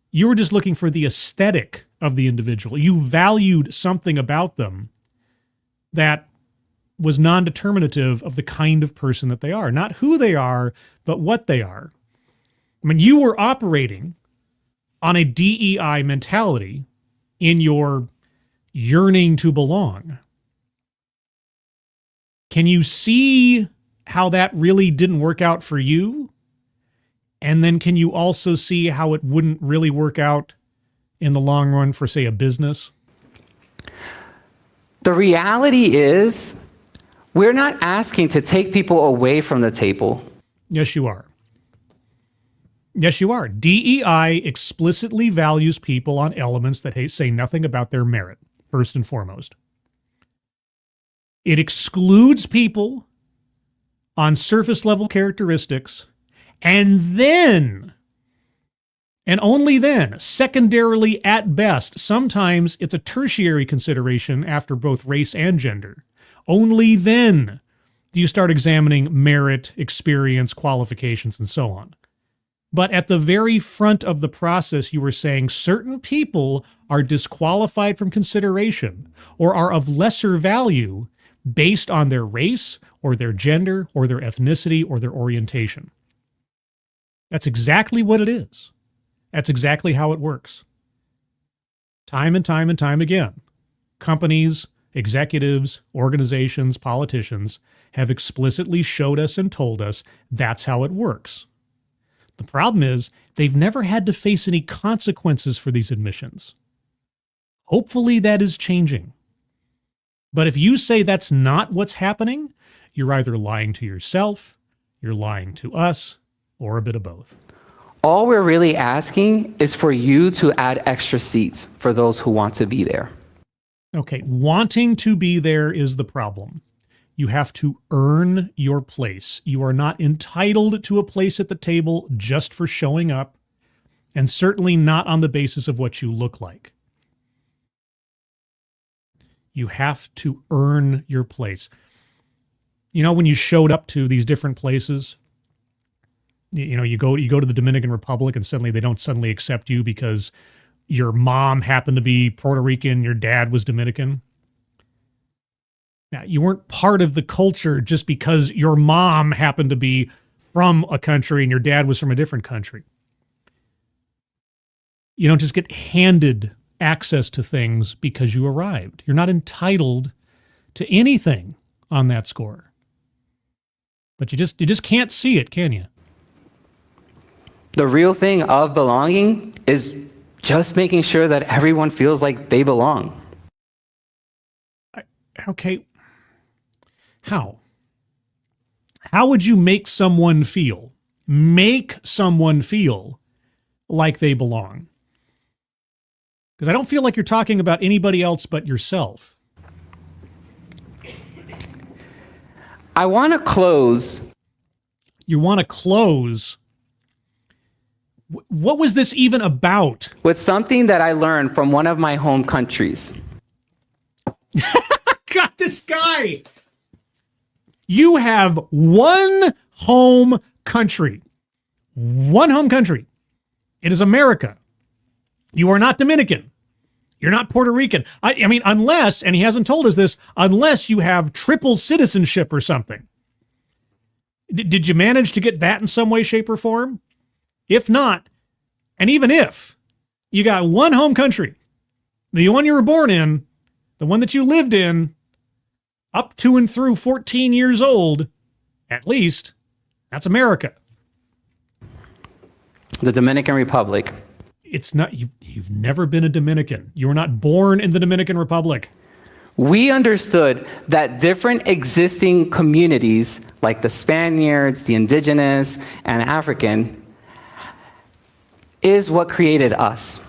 You were just looking for the aesthetic of the individual. You valued something about them that was non-determinative of the kind of person that they are. Not who they are, but what they are. I mean, you were operating on a DEI mentality in your yearning to belong. Can you see how that really didn't work out for you? And then can you also see how it wouldn't really work out in the long run for, say, a business? The reality is, we're not asking to take people away from the table. Yes, you are. Yes, you are. DEI explicitly values people on elements that say nothing about their merit, first and foremost. It excludes people on surface level characteristics, and then, and only then, secondarily at best, sometimes it's a tertiary consideration after both race and gender. Only then do you start examining merit, experience, qualifications, and so on. But at the very front of the process, you were saying certain people are disqualified from consideration or are of lesser value based on their race or their gender or their ethnicity or their orientation. That's exactly what it is. That's exactly how it works. Time and time and time again, companies, executives, organizations, politicians have explicitly showed us and told us that's how it works. The problem is they've never had to face any consequences for these admissions. Hopefully that is changing. But if you say that's not what's happening, you're either lying to yourself, you're lying to us, or a bit of both. All we're really asking is for you to add extra seats for those who want to be there. Okay, wanting to be there is the problem. You have to earn your place. You are not entitled to a place at the table just for showing up, and certainly not on the basis of what you look like. You have to earn your place. You know, when you showed up to these different places, you know, you go to the Dominican Republic and suddenly they don't suddenly accept you because your mom happened to be Puerto Rican, your dad was Dominican. Now, you weren't part of the culture just because your mom happened to be from a country and your dad was from a different country. You don't just get handed access to things because you arrived. You're not entitled to anything on that score. But you just can't see it, can you? The real thing of belonging is just making sure that everyone feels like they belong. Okay. How? How would you make someone feel? Make someone feel like they belong? Because I don't feel like you're talking about anybody else but yourself. I want to close. You want to close? What was this even about? With something that I learned from one of my home countries. God, this guy. You have one home country. One home country. It is America. You are not Dominican. You're not Puerto Rican. I mean, unless, and he hasn't told us this, unless you have triple citizenship or something. Did you manage to get that in some way, shape, or form? If not, and even if, you got one home country, the one you were born in, the one that you lived in, up to and through 14 years old, at least, that's America. The Dominican Republic. It's not, you've never been a Dominican. You were not born in the Dominican Republic. We understood that different existing communities, like the Spaniards, the indigenous, and African, is what created us.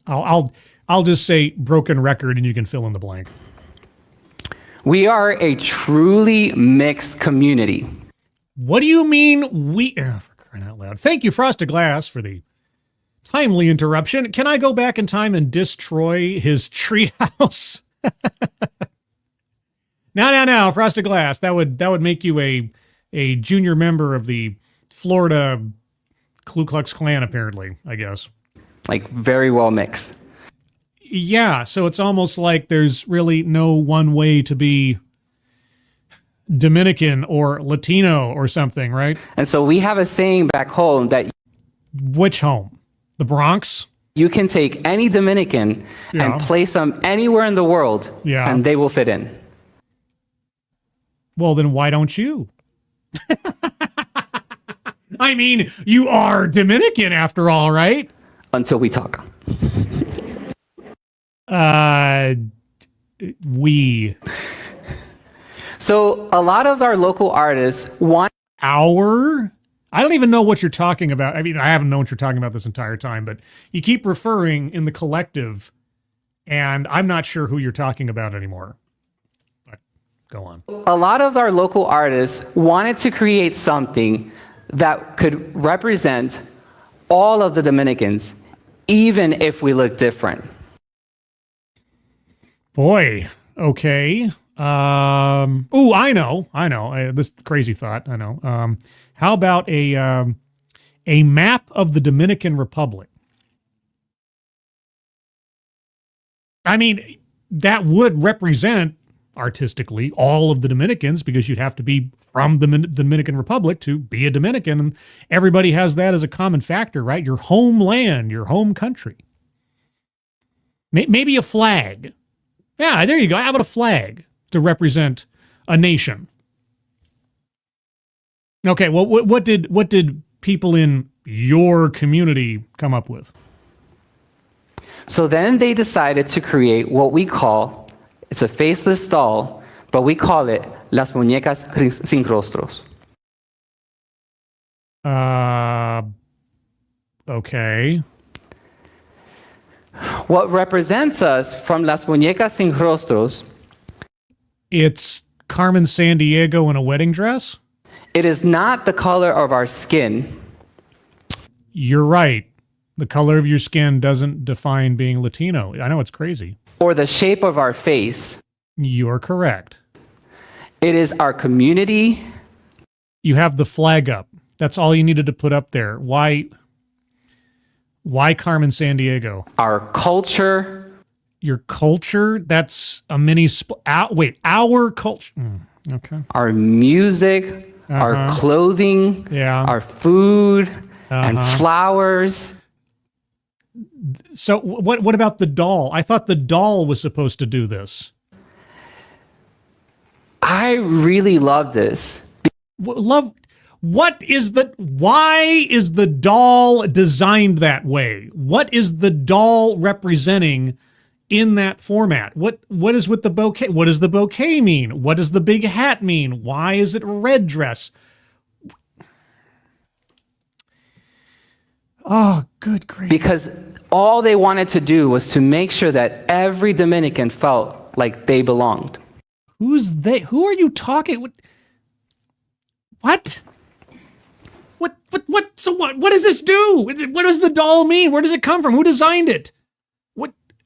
I'll just say broken record and you can fill in the blank. We are a truly mixed community. What do you mean we... Oh, for crying out loud. Thank you, Frosted Glass, for the timely interruption. Can I go back in time and destroy his treehouse? Now, Frosted Glass. That would make you a junior member of the Florida Ku Klux Klan, apparently, I guess. Like, very well mixed. Yeah, so it's almost like there's really no one way to be Dominican or Latino or something, right? And so we have a saying back home that... Which home? The Bronx? You can take any Dominican and place them anywhere in the world, and they will fit in. Well, then why don't you? I mean, you are Dominican after all, right? Until we talk. We. So a lot of our local artists want... I don't even know what you're talking about. I mean, I haven't known what you're talking about this entire time, but you keep referring in the collective, and I'm not sure who you're talking about anymore. But go on. A lot of our local artists wanted to create something that could represent all of the Dominicans, even if we look different. Boy, okay. Oh, I know. This crazy thought, I know. How about a map of the Dominican Republic? I mean, that would represent artistically all of the Dominicans because you'd have to be from the Dominican Republic to be a Dominican. And everybody has that as a common factor, right? Your homeland, your home country. Maybe a flag. Yeah, there you go. How about a flag to represent a nation? Okay, well, what did people in your community come up with? So then they decided to create what we call, it's a faceless doll, but we call it Las Muñecas Sin Rostros. Okay. What represents us from Las Muñecas Sin Rostros... It's Carmen Sandiego in a wedding dress? It is not the color of our skin. You're right. The color of your skin doesn't define being Latino. I know it's crazy. Or the shape of our face. You're correct. It is our community. You have the flag up. That's all you needed to put up there. Why Carmen Sandiego? Our culture. Your culture? That's a mini... our culture. Okay. Our music, our clothing, our food, and flowers. So what about the doll? I thought the doll was supposed to do this. I really love this. Why is the doll designed that way? What is the doll representing in that format? What is with the bouquet? What does the bouquet mean? What does the big hat mean? Why is it a red dress? Oh, good grief. Because all they wanted to do was to make sure that every Dominican felt like they belonged. Who's they? Who are you talking? What? So what does this do? What does the doll mean? Where does it come from? Who designed it?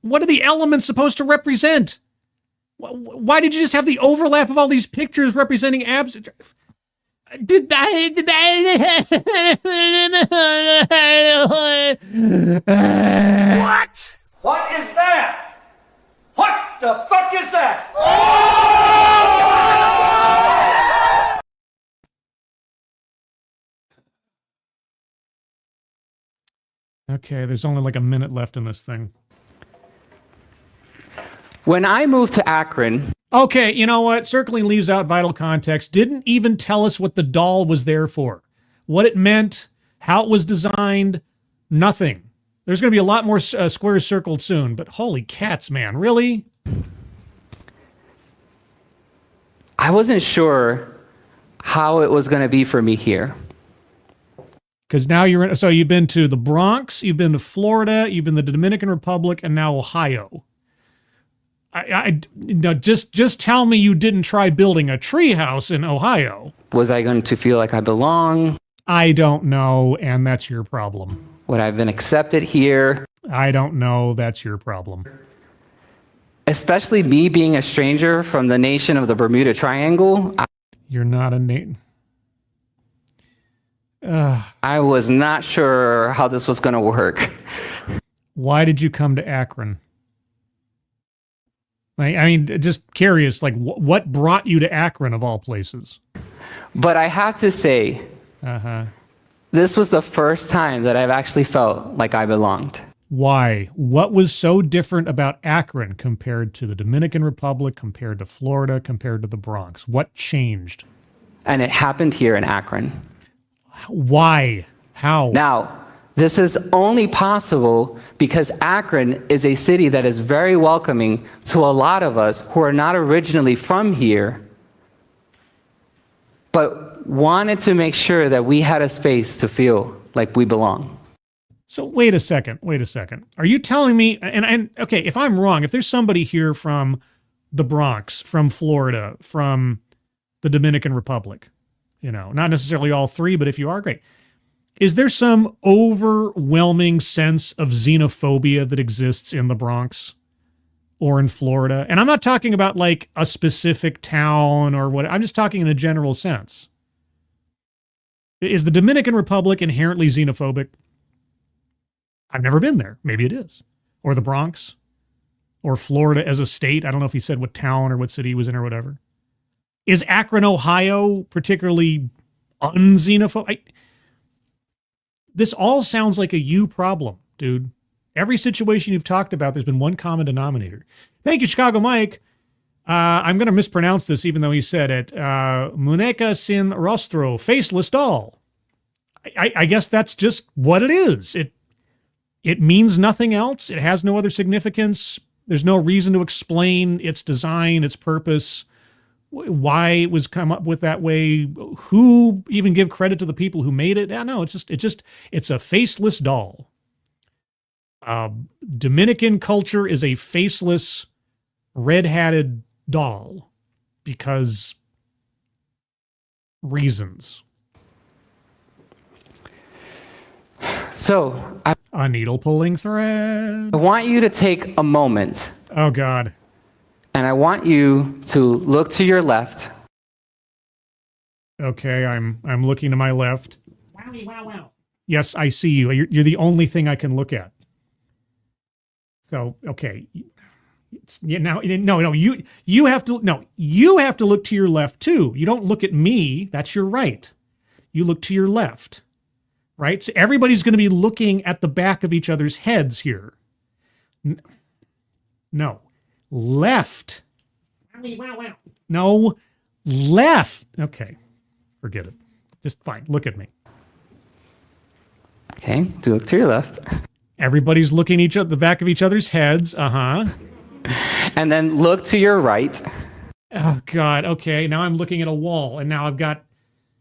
What are the elements supposed to represent? Why did you just have the overlap of all these pictures representing abs? What? What is that? What the fuck is that? Okay, there's only like a minute left in this thing. When I moved to Akron, Okay, you know what? Circling leaves out vital context. Didn't even tell us what the doll was there for, what it meant, how it was designed, nothing. There's going to be a lot more squares circled soon, but holy cats, man, really? I wasn't sure how it was going to be for me here. Because now you're in, so you've been to the Bronx, you've been to Florida, you've been to the Dominican Republic, and now Ohio. No, just tell me you didn't try building a treehouse in Ohio. Was I going to feel like I belong? I don't know, and that's your problem. Would I have been accepted here? I don't know, that's your problem. Especially me being a stranger from the nation of the Bermuda Triangle. You're not a name. I was not sure how this was going to work. Why did you come to Akron? I mean, just curious, like, what brought you to Akron of all places? But I have to say, this was the first time that I've actually felt like I belonged. Why? What was so different about Akron compared to the Dominican Republic, compared to Florida, compared to the Bronx? What changed? And it happened here in Akron. Why? How? Now, this is only possible because Akron is a city that is very welcoming to a lot of us who are not originally from here, but wanted to make sure that we had a space to feel like we belong. So wait a second. Are you telling me, and okay, if I'm wrong, if there's somebody here from the Bronx, from Florida, from the Dominican Republic, you know, not necessarily all three, but if you are, great. Is there some overwhelming sense of xenophobia that exists in the Bronx or in Florida? And I'm not talking about like a specific town or what, I'm just talking in a general sense. Is the Dominican Republic inherently xenophobic? I've never been there. Maybe it is. Or the Bronx or Florida as a state. I don't know if he said what town or what city he was in or whatever. Is Akron, Ohio particularly unxenophobic? This all sounds like a you problem, dude. Every situation you've talked about, there's been one common denominator. Thank you, Chicago Mike. I'm going to mispronounce this, even though he said it. Muñeca sin rostro, faceless doll. I guess that's just what it is. It means nothing else. It has no other significance. There's no reason to explain its design, its purpose, why it was come up with that way, who even give credit to the people who made it. No, it's a faceless doll. Dominican culture is a faceless, red-hatted doll because reasons. So, A needle pulling thread. I want you to take a moment. Oh, God. And I want you to look to your left. Okay, I'm looking to my left. Wowie, wow, wow. Yes, I see you. You're the only thing I can look at. So, okay. No, you have to look to your left too. You don't look at me. That's your right. You look to your left. Right? So everybody's going to be looking at the back of each other's heads here. No. Left. No, left. Okay, forget it. Just fine. Look at me. Okay, do look to your left. Everybody's looking the back of each other's heads. And then look to your right. Oh God. Okay, now I'm looking at a wall, and now I've got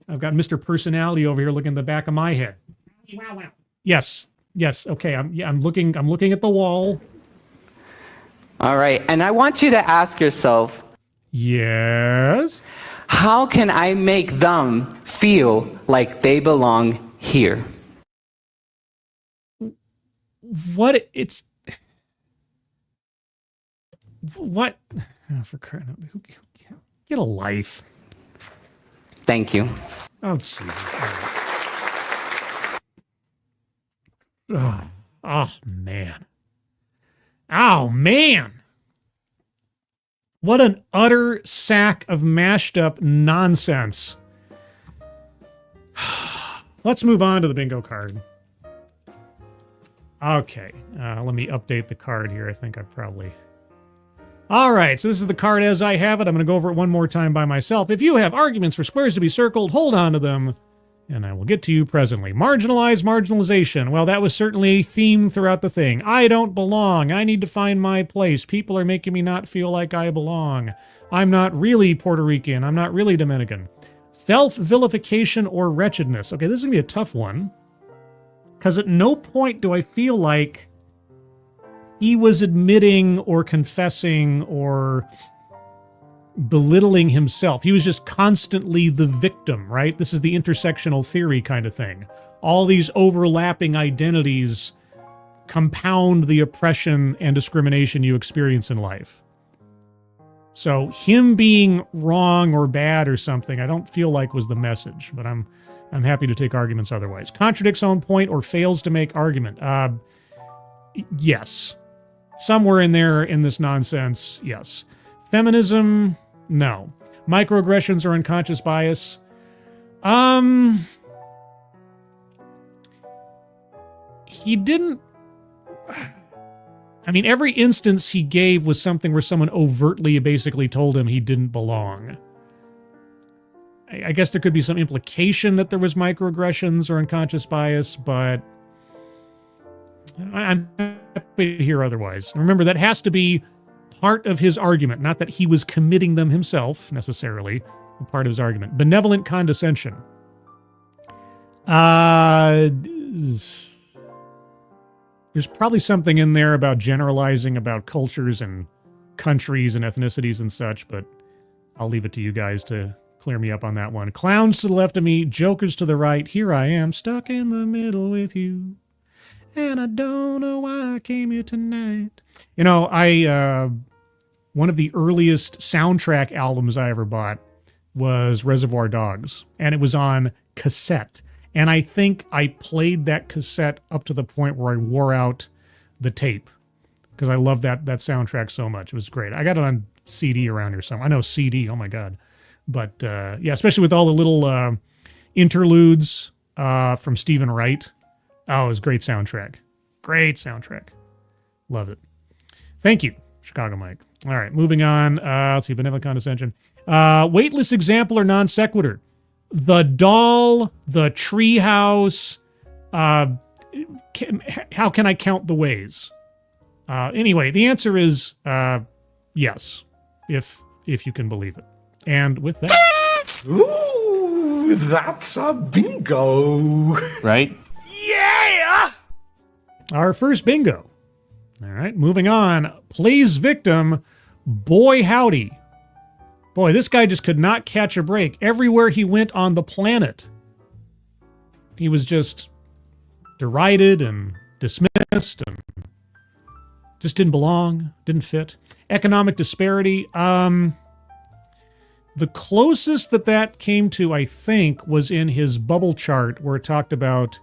Mr. Personality over here looking at the back of my head. Yes. Okay, I'm looking at the wall. All right, and I want you to ask yourself, yes, how can I make them feel like they belong here? What? Oh, for crying out loud. Get a life. Thank you. Oh, Jesus. Oh, man. Oh, man. What an utter sack of mashed up nonsense. Let's move on to the bingo card. Okay, let me update the card here. I think I've probably All right, so this is the card as I have it. I'm going to go over it one more time by myself. If you have arguments for squares to be circled, hold on to them, and I will get to you presently. Marginalize marginalization. Well, that was certainly a theme throughout the thing. I don't belong. I need to find my place. People are making me not feel like I belong. I'm not really Puerto Rican. I'm not really Dominican. Self-vilification or wretchedness. Okay, this is going to be a tough one, because at no point do I feel like he was admitting or confessing or belittling himself. He was just constantly the victim, right? This is the intersectional theory kind of thing. All these overlapping identities compound the oppression and discrimination you experience in life. So him being wrong or bad or something, I don't feel like was the message, but I'm happy to take arguments otherwise. Contradicts own point or fails to make argument. Yes. Somewhere in there in this nonsense, yes. Feminism, no. Microaggressions or unconscious bias. He didn't... I mean, every instance he gave was something where someone overtly basically told him he didn't belong. I guess there could be some implication that there was microaggressions or unconscious bias, but I'm happy to hear otherwise. Remember, that has to be part of his argument, not that he was committing them himself, necessarily, but part of his argument. Benevolent condescension. There's probably something in there about generalizing about cultures and countries and ethnicities and such, but I'll leave it to you guys to clear me up on that one. Clowns to the left of me, jokers to the right. Here I am, stuck in the middle with you. And I don't know why I came here tonight. You know, one of the earliest soundtrack albums I ever bought was Reservoir Dogs, and it was on cassette. And I think I played that cassette up to the point where I wore out the tape, because I loved that soundtrack so much. It was great. I got it on CD around here somewhere. I know CD, oh my God. But yeah, especially with all the little interludes from Stephen Wright. Oh, it was a great soundtrack. Great soundtrack. Love it. Thank you, Chicago Mike. All right, moving on. Let's see, benevolent condescension. Weightless example or non sequitur. The doll, the treehouse. How can I count the ways? Anyway, the answer is yes, if you can believe it. And with that... Ooh, that's a bingo. Right? Yeah! Our first bingo. All right, moving on. Plays victim, boy howdy. Boy, this guy just could not catch a break. Everywhere he went on the planet, he was just derided and dismissed and just didn't belong, didn't fit. Economic disparity. The closest that came to, I think, was in his bubble chart where it talked about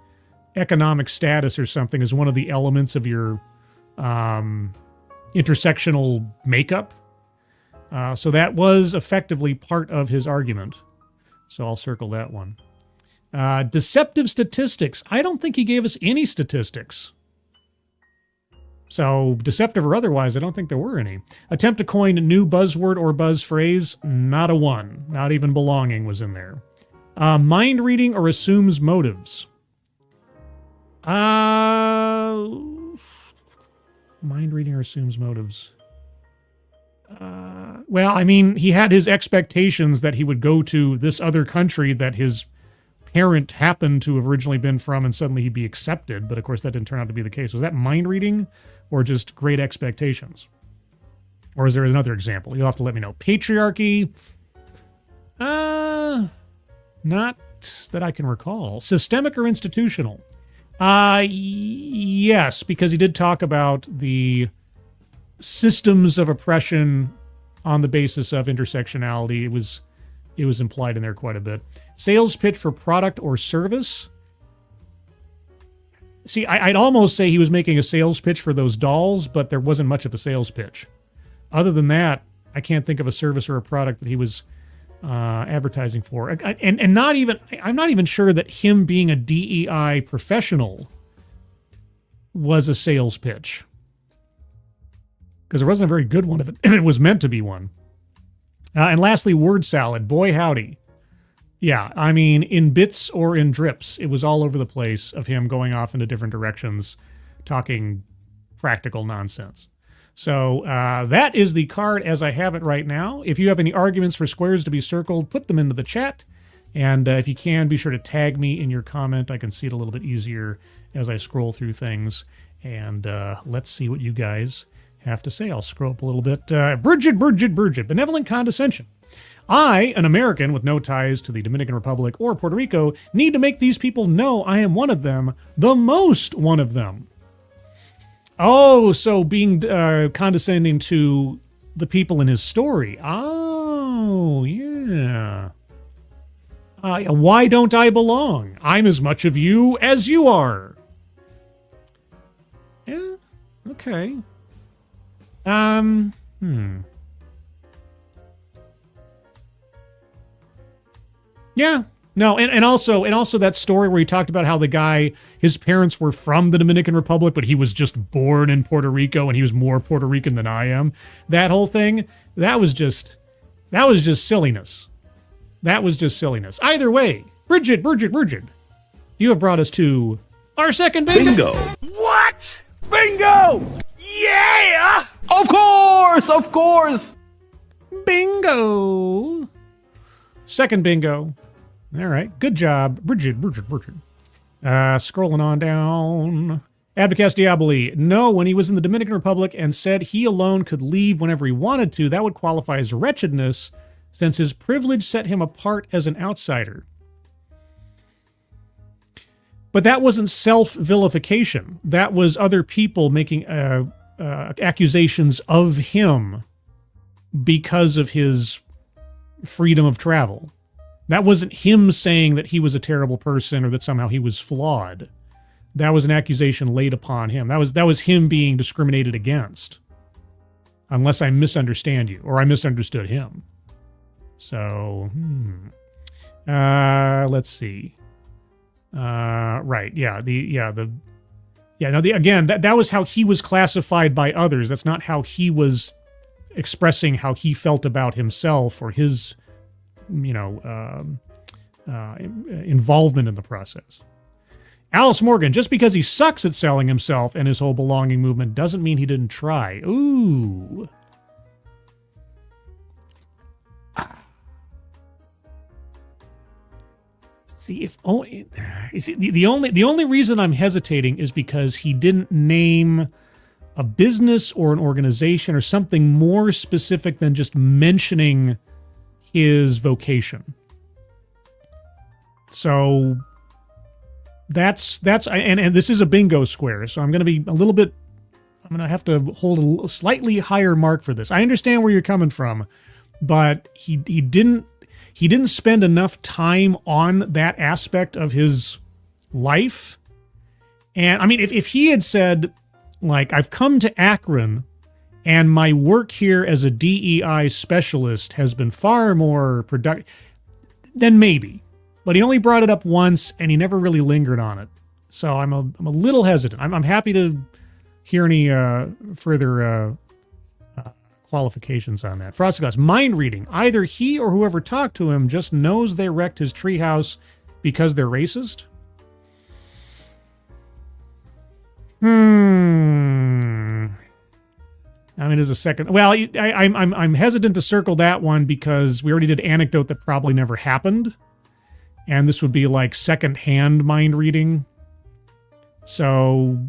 economic status or something as one of the elements of your intersectional makeup. So that was effectively part of his argument. So I'll circle that one. Deceptive statistics. I don't think he gave us any statistics. So deceptive or otherwise, I don't think there were any. Attempt to coin a new buzzword or buzz phrase. Not a one. Not even belonging was in there. Mind reading or assumes motives. Mind reading or assumes motives. Well, I mean, he had his expectations that he would go to this other country that his parent happened to have originally been from, and suddenly he'd be accepted. But of course, that didn't turn out to be the case. Was that mind reading or just great expectations? Or is there another example? You'll have to let me know. Patriarchy. Not that I can recall. Systemic or institutional? Yes, because he did talk about the systems of oppression on the basis of intersectionality. It was implied in there quite a bit. Sales pitch for product or service. See, I'd almost say he was making a sales pitch for those dolls, but there wasn't much of a sales pitch. Other than that, I can't think of a service or a product that he was advertising for. And not even, I'm not even sure that him being a DEI professional was a sales pitch. because it wasn't a very good one if it was meant to be one. And lastly, word salad. Boy, howdy. Yeah, I mean, in bits or in drips, it was all over the place of him going off into different directions, talking practical nonsense. So that is the card as I have it right now. If you have any arguments for squares to be circled, put them into the chat. And if you can, be sure to tag me in your comment. I can see it a little bit easier as I scroll through things. And let's see what you guys have to say. I'll scroll up a little bit. Bridget. Benevolent condescension. I, an American with no ties to the Dominican Republic or Puerto Rico, need to make these people know I am one of them, the most one of them. Oh, so being condescending to the people in his story. Oh, yeah. Why don't I belong? I'm as much of you as you are. Yeah, okay. Yeah. No, and also that story where he talked about how the guy, his parents were from the Dominican Republic, but he was just born in Puerto Rico and he was more Puerto Rican than I am. That whole thing, that was just silliness. That was just silliness. Either way, Bridget, you have brought us to our second bingo. What? Bingo! Yeah! Of course! Bingo. Second bingo. All right, good job, Bridget. Scrolling on down. Advocast Diaboli. No, when he was in the Dominican Republic and said he alone could leave whenever he wanted to, that would qualify as wretchedness, since his privilege set him apart as an outsider. But that wasn't self-vilification. That was other people making accusations of him because of his freedom of travel. That wasn't him saying that he was a terrible person or that somehow he was flawed. That was an accusation laid upon him. That was him being discriminated against. Unless I misunderstand you, or I misunderstood him. So, let's see. Right, yeah, again, that was how he was classified by others. That's not how he was expressing how he felt about himself or his, involvement in the process. Alice Morgan, just because he sucks at selling himself and his whole belonging movement doesn't mean he didn't try. Ooh. See, if only the only reason I'm hesitating is because he didn't name a business or an organization or something more specific than just mentioning his vocation. So that's and this is a bingo square, so I'm going to have to hold a slightly higher mark for this. I understand where you're coming from, but he didn't spend enough time on that aspect of his life. And I mean, if he had said, like, I've come to Akron and my work here as a DEI specialist has been far more productive, then maybe. But he only brought it up once and he never really lingered on it. So I'm a little hesitant. I'm happy to hear any further qualifications on that. Frosty mind reading. Either he or whoever talked to him just knows they wrecked his treehouse because they're racist. I mean, there's a second. Well, I'm hesitant to circle that one because we already did anecdote that probably never happened, and this would be like second-hand mind reading. So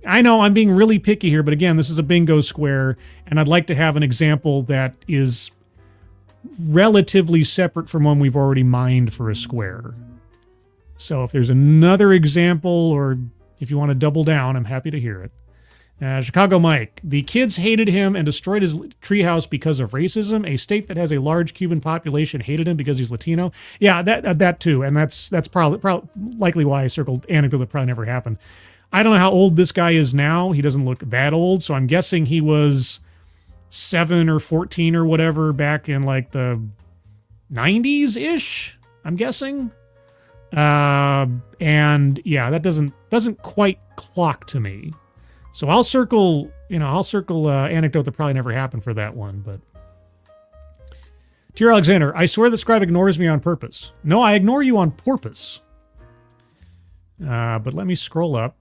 I know I'm being really picky here, but again, this is a bingo square, and I'd like to have an example that is relatively separate from one we've already mined for a square. So if there's another example, or if you want to double down, I'm happy to hear it. Chicago Mike, the kids hated him and destroyed his treehouse because of racism. A state that has a large Cuban population hated him because he's Latino. Yeah, that too, and that's probably likely why I circled anecdote that probably never happened. I don't know how old this guy is now. He doesn't look that old, so I'm guessing he was 7 or 14 or whatever back in like the 90s-ish, I'm guessing. And yeah, that doesn't quite clock to me. So I'll circle anecdote that probably never happened for that one, but. Dear Alexander, I swear the scribe ignores me on purpose. No, I ignore you on porpoise. But let me scroll up.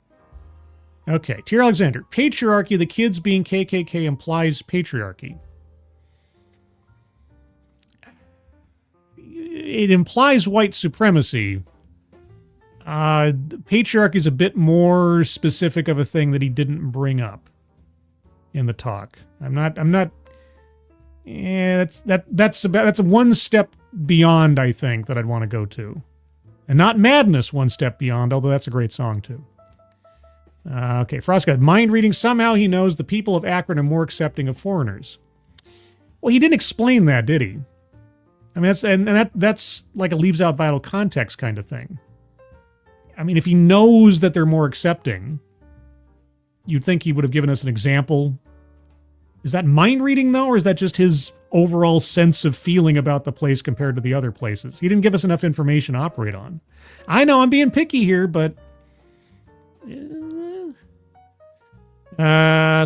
Okay, Dear Alexander, patriarchy, the kids being KKK implies patriarchy. It implies white supremacy. Patriarchy is a bit more specific of a thing that he didn't bring up in the talk. That's one step beyond, I think, that I'd want to go to. And not Madness one step beyond, although that's a great song too. Okay, Frostguy, mind reading, somehow he knows the people of Akron are more accepting of foreigners. Well, he didn't explain that, did he? I mean, that's like a leaves out vital context kind of thing. I mean, if he knows that they're more accepting, you'd think he would have given us an example. Is that mind reading, though, or is that just his overall sense of feeling about the place compared to the other places? He didn't give us enough information to operate on. I know I'm being picky here, but...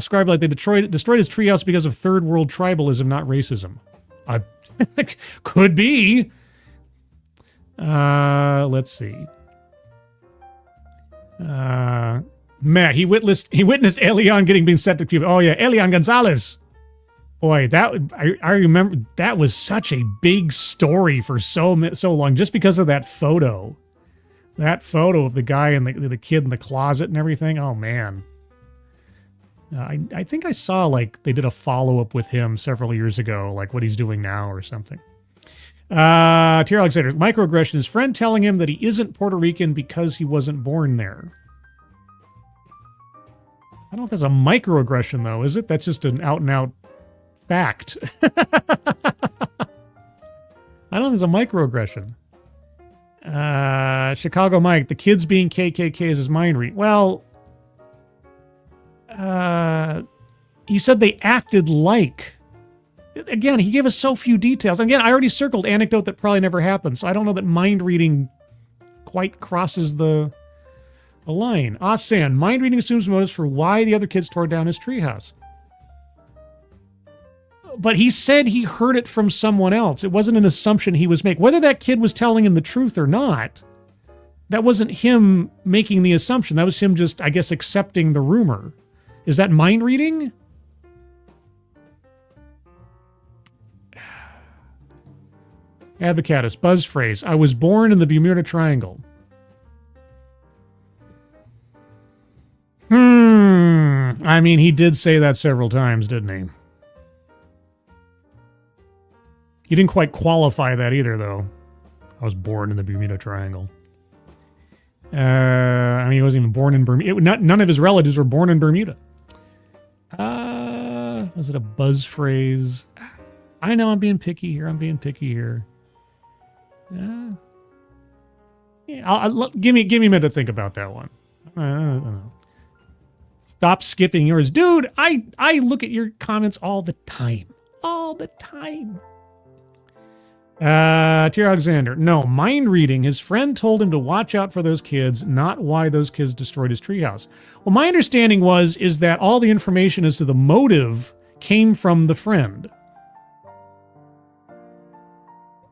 Scribe like they destroyed his treehouse because of third world tribalism, not racism. Could be. Let's see. Matt, he witnessed Elian being sent to Cuba. Oh yeah, Elian Gonzalez. Boy, I remember that was such a big story for so long, just because of that photo. That photo of the guy and the kid in the closet and everything. Oh man. I think I saw like they did a follow-up with him several years ago, like what he's doing now or something. Dear Alexander, microaggression, his friend telling him that he isn't Puerto Rican because he wasn't born there. I don't know if that's a microaggression, though, is it? That's just an out-and-out fact. I don't think it's a microaggression. Chicago Mike, the kids being KKK is his mind read. Well, he said they acted like. Again, he gave us so few details. Again, I already circled anecdote that probably never happened, so I don't know that mind reading quite crosses the line. Asan, mind reading assumes motives for why the other kids tore down his treehouse. But he said he heard it from someone else. It wasn't an assumption he was making. Whether that kid was telling him the truth or not, that wasn't him making the assumption. That was him just, I guess, accepting the rumor. Is that mind reading? Advocatus, buzz phrase. I was born in the Bermuda Triangle. I mean, he did say that several times, didn't he? He didn't quite qualify that either, though. I was born in the Bermuda Triangle. I mean, he wasn't even born in Bermuda. None of his relatives were born in Bermuda. Was it a buzz phrase? I know I'm being picky here. Yeah, give me a minute to think about that one. I don't know. Stop skipping yours. Dude, I look at your comments all the time. Dear Alexander, no, mind reading. His friend told him to watch out for those kids, not why those kids destroyed his treehouse. Well, my understanding is that all the information as to the motive came from the friend.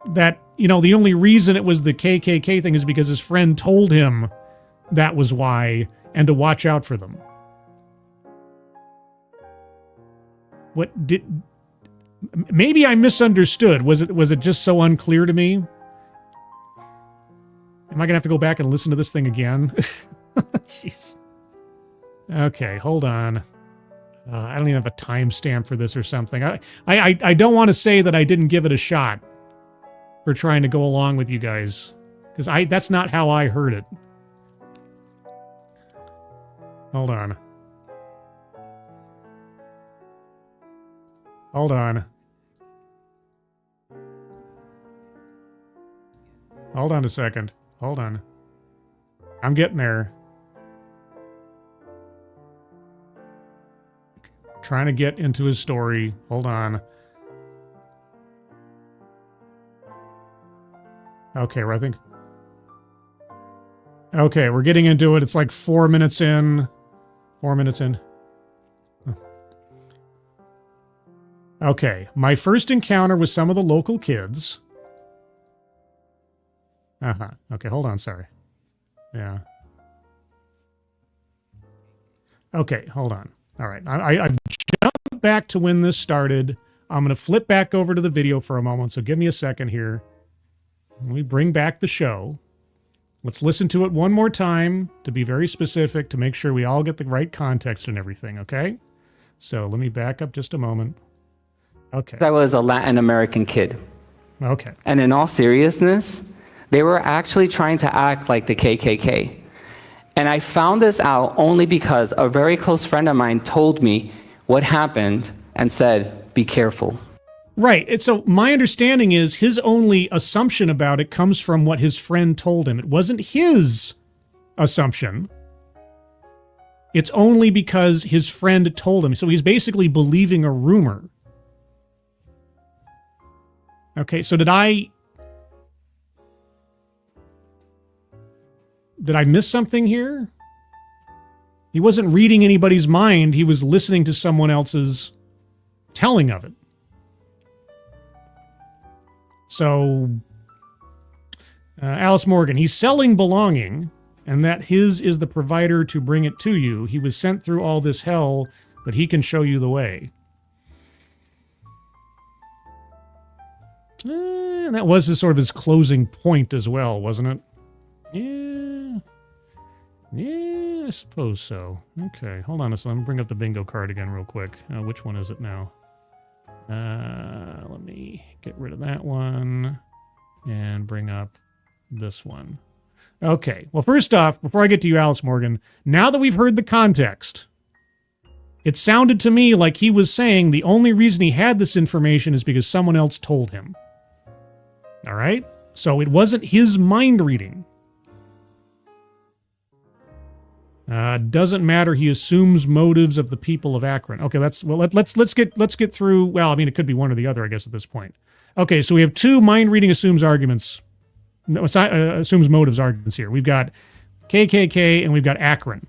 That, the only reason it was the KKK thing is because his friend told him that was why, and to watch out for them. Maybe I misunderstood. Was it just so unclear to me? Am I going to have to go back and listen to this thing again? Jeez. Okay, hold on. I don't even have a timestamp for this or something. I don't want to say that I didn't give it a shot for trying to go along with you guys, because that's not how I heard it. Hold on. Hold on a second. Hold on. I'm getting there. Trying to get into his story. Hold on. Okay, Okay, we're getting into it. It's like 4 minutes in. 4 minutes in. Okay, my first encounter with some of the local kids. Okay, hold on, sorry. Yeah. Okay, hold on. All right, I've jumped back to when this started. I'm going to flip back over to the video for a moment, so give me a second here. Let me bring back the show. Let's listen to it one more time to be very specific, to make sure we all get the right context and everything, okay? So let me back up just a moment. Okay. I was a Latin American kid. Okay. And in all seriousness, they were actually trying to act like the KKK. And I found this out only because a very close friend of mine told me what happened and said, be careful. Right. And so my understanding is his only assumption about it comes from what his friend told him. It wasn't his assumption. It's only because his friend told him. So he's basically believing a rumor. Okay, so did I miss something here? He wasn't reading anybody's mind. He was listening to someone else's telling of it. So, Alice Morgan, he's selling belonging, and that his is the provider to bring it to you. He was sent through all this hell, but he can show you the way. And that was sort of his closing point as well, wasn't it? Yeah, I suppose so. Okay, hold on a second. Let me bring up the bingo card again real quick. Which one is it now? Let me get rid of that one and bring up this one. Okay, well, first off, before I get to you, Alice Morgan, now that we've heard the context, it sounded to me like he was saying the only reason he had this information is because someone else told him. All right? So it wasn't his mind reading. Doesn't matter. He assumes motives of the people of Akron. Okay, let's get through. Well, I mean, it could be one or the other, I guess, at this point. Okay, so we have two mind reading assumes arguments. No, assumes motives arguments here. We've got KKK and we've got Akron.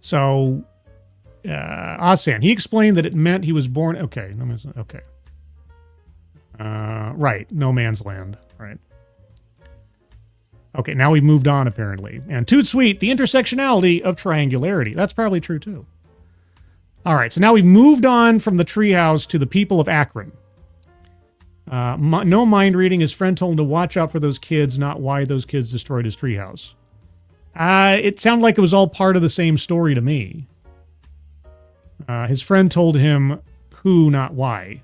So, Asan, he explained that it meant he was born. Okay, okay. Right, no man's land. Right. Okay, now we've moved on, apparently. And toot sweet, the intersectionality of triangularity. That's probably true, too. All right, so now we've moved on from the treehouse to the people of Akron. No mind reading. His friend told him to watch out for those kids, not why those kids destroyed his treehouse. It sounded like it was all part of the same story to me. His friend told him who, not why.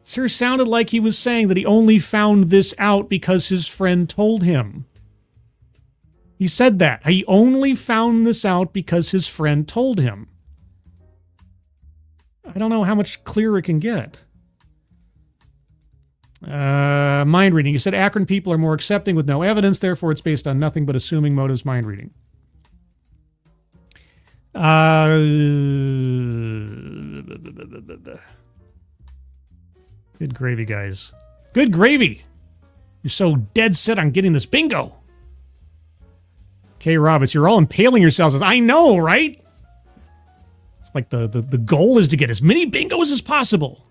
Sir sounded like he was saying that he only found this out because his friend told him. He said that. He only found this out because his friend told him. I don't know how much clearer it can get. Mind reading. He said Akron people are more accepting with no evidence, therefore it's based on nothing but assuming motives. Mind reading. Good gravy, guys. Good gravy. You're so dead set on getting this bingo. Okay, Roberts, you're all impaling yourselves. I know, right? It's like the goal is to get as many bingos as possible.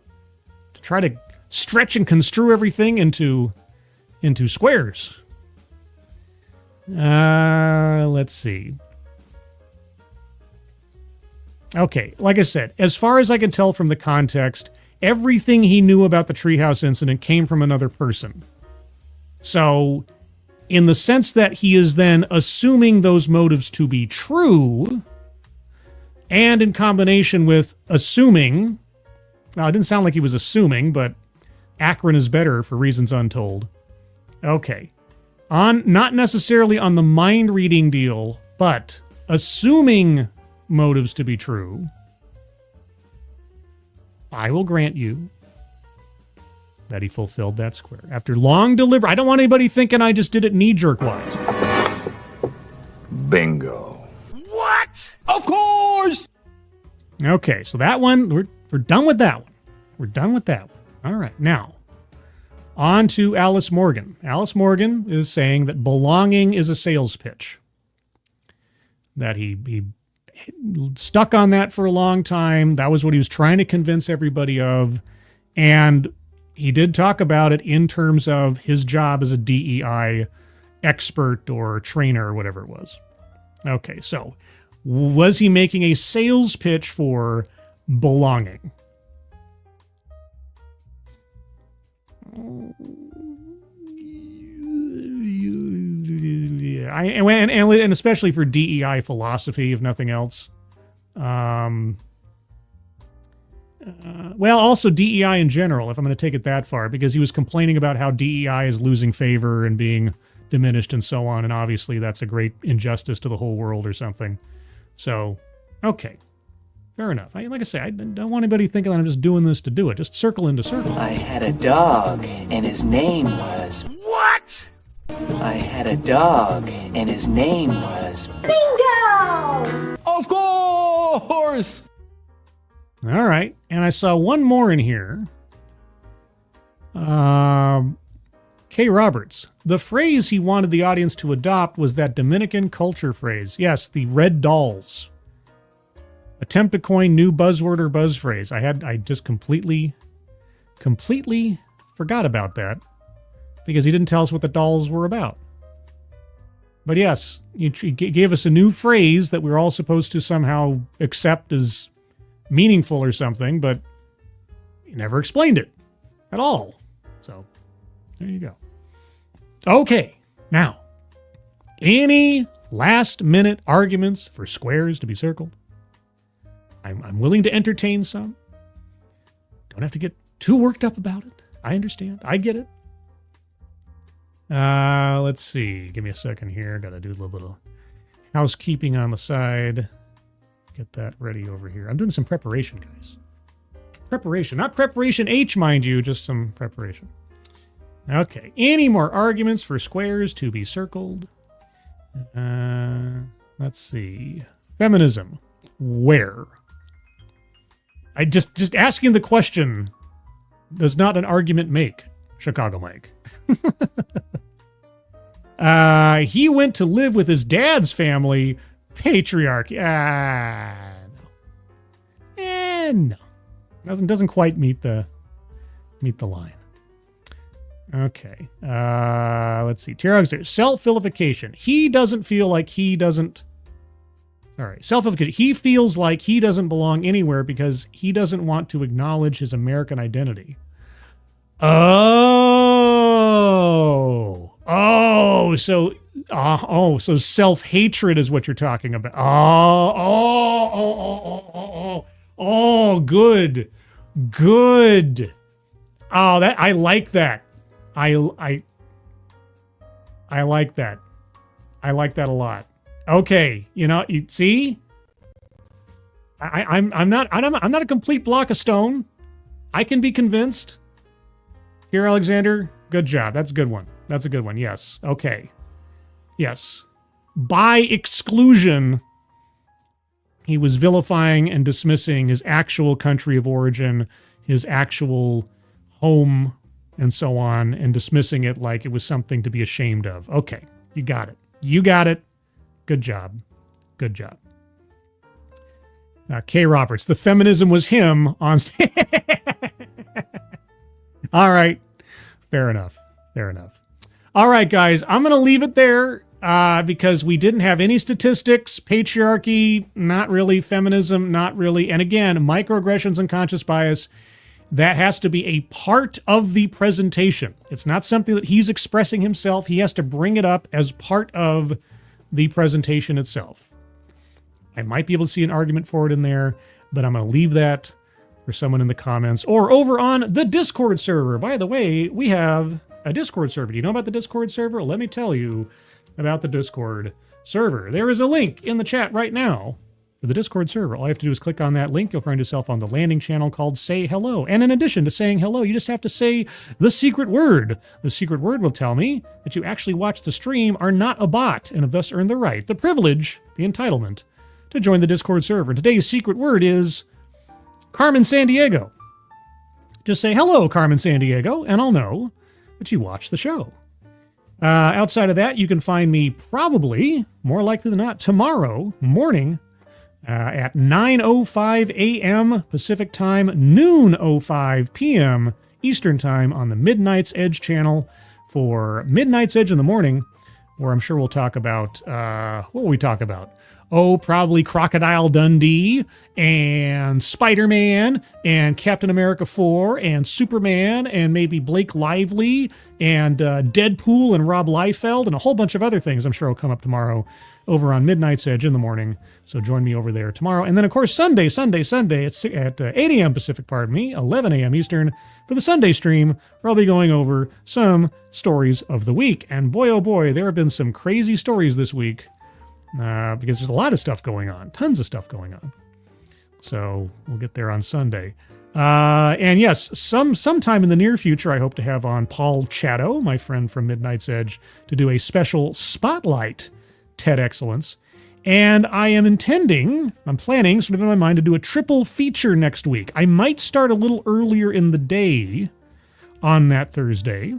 To try to stretch and construe everything into squares. Let's see. Okay, like I said, as far as I can tell from the context, everything he knew about the treehouse incident came from another person. So, in the sense that he is then assuming those motives to be true, and in combination with assuming, well, it didn't sound like he was assuming, but Akron is better for reasons untold. Okay. Not necessarily on the mind-reading deal, but assuming motives to be true, I will grant you that he fulfilled that square. After long delivery, I don't want anybody thinking I just did it knee-jerk-wise. Bingo. What? Of course! Okay, so that one, we're done with that one. We're done with that one. All right, now, on to Alice Morgan. Alice Morgan is saying that belonging is a sales pitch. That he stuck on that for a long time. That was what he was trying to convince everybody of. And he did talk about it in terms of his job as a DEI expert or trainer or whatever it was. Okay, so was he making a sales pitch for belonging? And especially for DEI philosophy, if nothing else. Well, also DEI in general, if I'm going to take it that far, because he was complaining about how DEI is losing favor and being diminished and so on, and obviously that's a great injustice to the whole world or something. So, okay. Fair enough. Like I say, I don't want anybody thinking that I'm just doing this to do it. Just circle into circle. I had a dog, and his name was... What? I had a dog, and his name was... Bingo! Of course! All right. And I saw one more in here. K. Roberts. The phrase he wanted the audience to adopt was that Dominican culture phrase. Yes, the red dolls. Attempt to coin new buzzword or buzz phrase. I just completely forgot about that because he didn't tell us what the dolls were about. But yes, he gave us a new phrase that we were all supposed to somehow accept as meaningful or something, but he never explained it at all. So there you go. Okay, now, any last minute arguments for squares to be circled? I'm willing to entertain some. Don't have to get too worked up about it. I understand. I get it. Let's see. Give me a second here. Got to do a little bit of housekeeping on the side. Get that ready over here. I'm doing some preparation, guys. Preparation. Not preparation H, mind you. Just some preparation. Okay. Any more arguments for squares to be circled? Let's see. Feminism. Where? I just asking the question does not an argument make, Chicago Mike. He went to live with his dad's family. Patriarchy. No. Doesn't quite meet the line. Okay. Let's see. Self-vilification. He doesn't feel like he doesn't... Sorry. Self-vilification. He feels like he doesn't belong anywhere because he doesn't want to acknowledge his American identity. So self-hatred is what you're talking about. Good. Oh, that I like that. I like that. I like that a lot. Okay, you see, I'm not a complete block of stone. I can be convinced. Here, Alexander, good job. That's a good one. Yes. Okay. Yes. By exclusion, he was vilifying and dismissing his actual country of origin, his actual home, and so on, and dismissing it like it was something to be ashamed of. Okay, you got it. Good job. K. Roberts, the feminism was him on stage. All right. Fair enough. All right, guys, I'm going to leave it there because we didn't have any statistics. Patriarchy, not really. Feminism, not really. And again, microaggressions and conscious bias, that has to be a part of the presentation. It's not something that he's expressing himself. He has to bring it up as part of the presentation itself. I might be able to see an argument for it in there, but I'm going to leave that for someone in the comments or over on the Discord server. By the way, we have a Discord server. Do you know about the Discord server? Let me tell you about the Discord server. There is a link in the chat right now for the Discord server. All you have to do is click on that link. You'll find yourself on the landing channel called Say Hello. And in addition to saying hello, you just have to say the secret word. The secret word will tell me that you actually watched the stream, are not a bot, and have thus earned the right, the privilege, the entitlement to join the Discord server. And today's secret word is Carmen Sandiego. Just say hello, Carmen Sandiego, and I'll know that you watched the show. Outside of that, you can find me probably, more likely than not, tomorrow morning at 9:05 a.m. Pacific Time, noon 05 p.m. Eastern Time on the Midnight's Edge channel for Midnight's Edge in the morning, where I'm sure we'll talk about, what will we talk about? Oh, probably Crocodile Dundee and Spider-Man and Captain America 4 and Superman and maybe Blake Lively and Deadpool and Rob Liefeld and a whole bunch of other things I'm sure will come up tomorrow over on Midnight's Edge in the morning. So join me over there tomorrow. And then, of course, Sunday at 8 a.m. Pacific, 11 a.m. Eastern for the Sunday stream, where I'll be going over some stories of the week. And boy, oh boy, there have been some crazy stories this week. Because there's a lot of stuff going on, tons of stuff going on. So we'll get there on Sunday. And yes, sometime in the near future, I hope to have on Paul Chatto, my friend from Midnight's Edge, to do a special spotlight TEDXcellence. And I'm planning sort of in my mind to do a triple feature next week. I might start a little earlier in the day on that Thursday.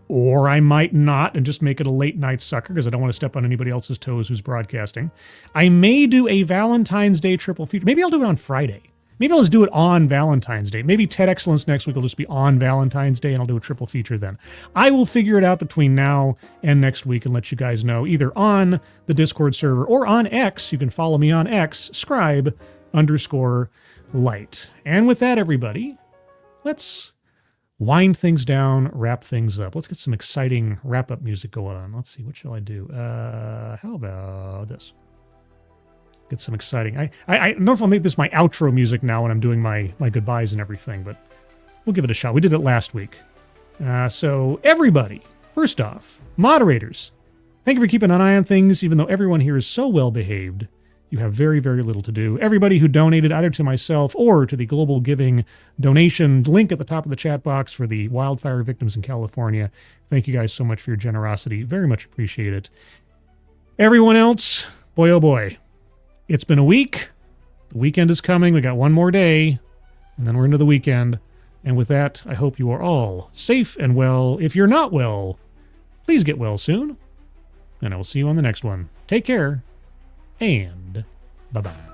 Or I might not and just make it a late night sucker because I don't want to step on anybody else's toes who's broadcasting. I may do a Valentine's Day triple feature. Maybe I'll do it on Friday. Maybe I'll just do it on Valentine's Day. Maybe TEDXcellence next week will just be on Valentine's Day and I'll do a triple feature then. I will figure it out between now and next week and let you guys know either on the Discord server or on X. You can follow me on X, scribe_light. And with that, everybody, let's wind things down, wrap things up. Let's get some exciting wrap-up music going on. Let's see, what shall I do? How about this? Get some exciting... I don't know if I'll make this my outro music now when I'm doing my goodbyes and everything, but we'll give it a shot. We did it last week. So everybody, first off, moderators, thank you for keeping an eye on things, even though everyone here is so well-behaved. You have very, very little to do. Everybody who donated either to myself or to the Global Giving donation link at the top of the chat box for the wildfire victims in California, thank you guys so much for your generosity. Very much appreciate it. Everyone else, boy oh boy, it's been a week. The weekend is coming. We got one more day, and then we're into the weekend. And with that, I hope you are all safe and well. If you're not well, please get well soon. And I will see you on the next one. Take care. And bye-bye.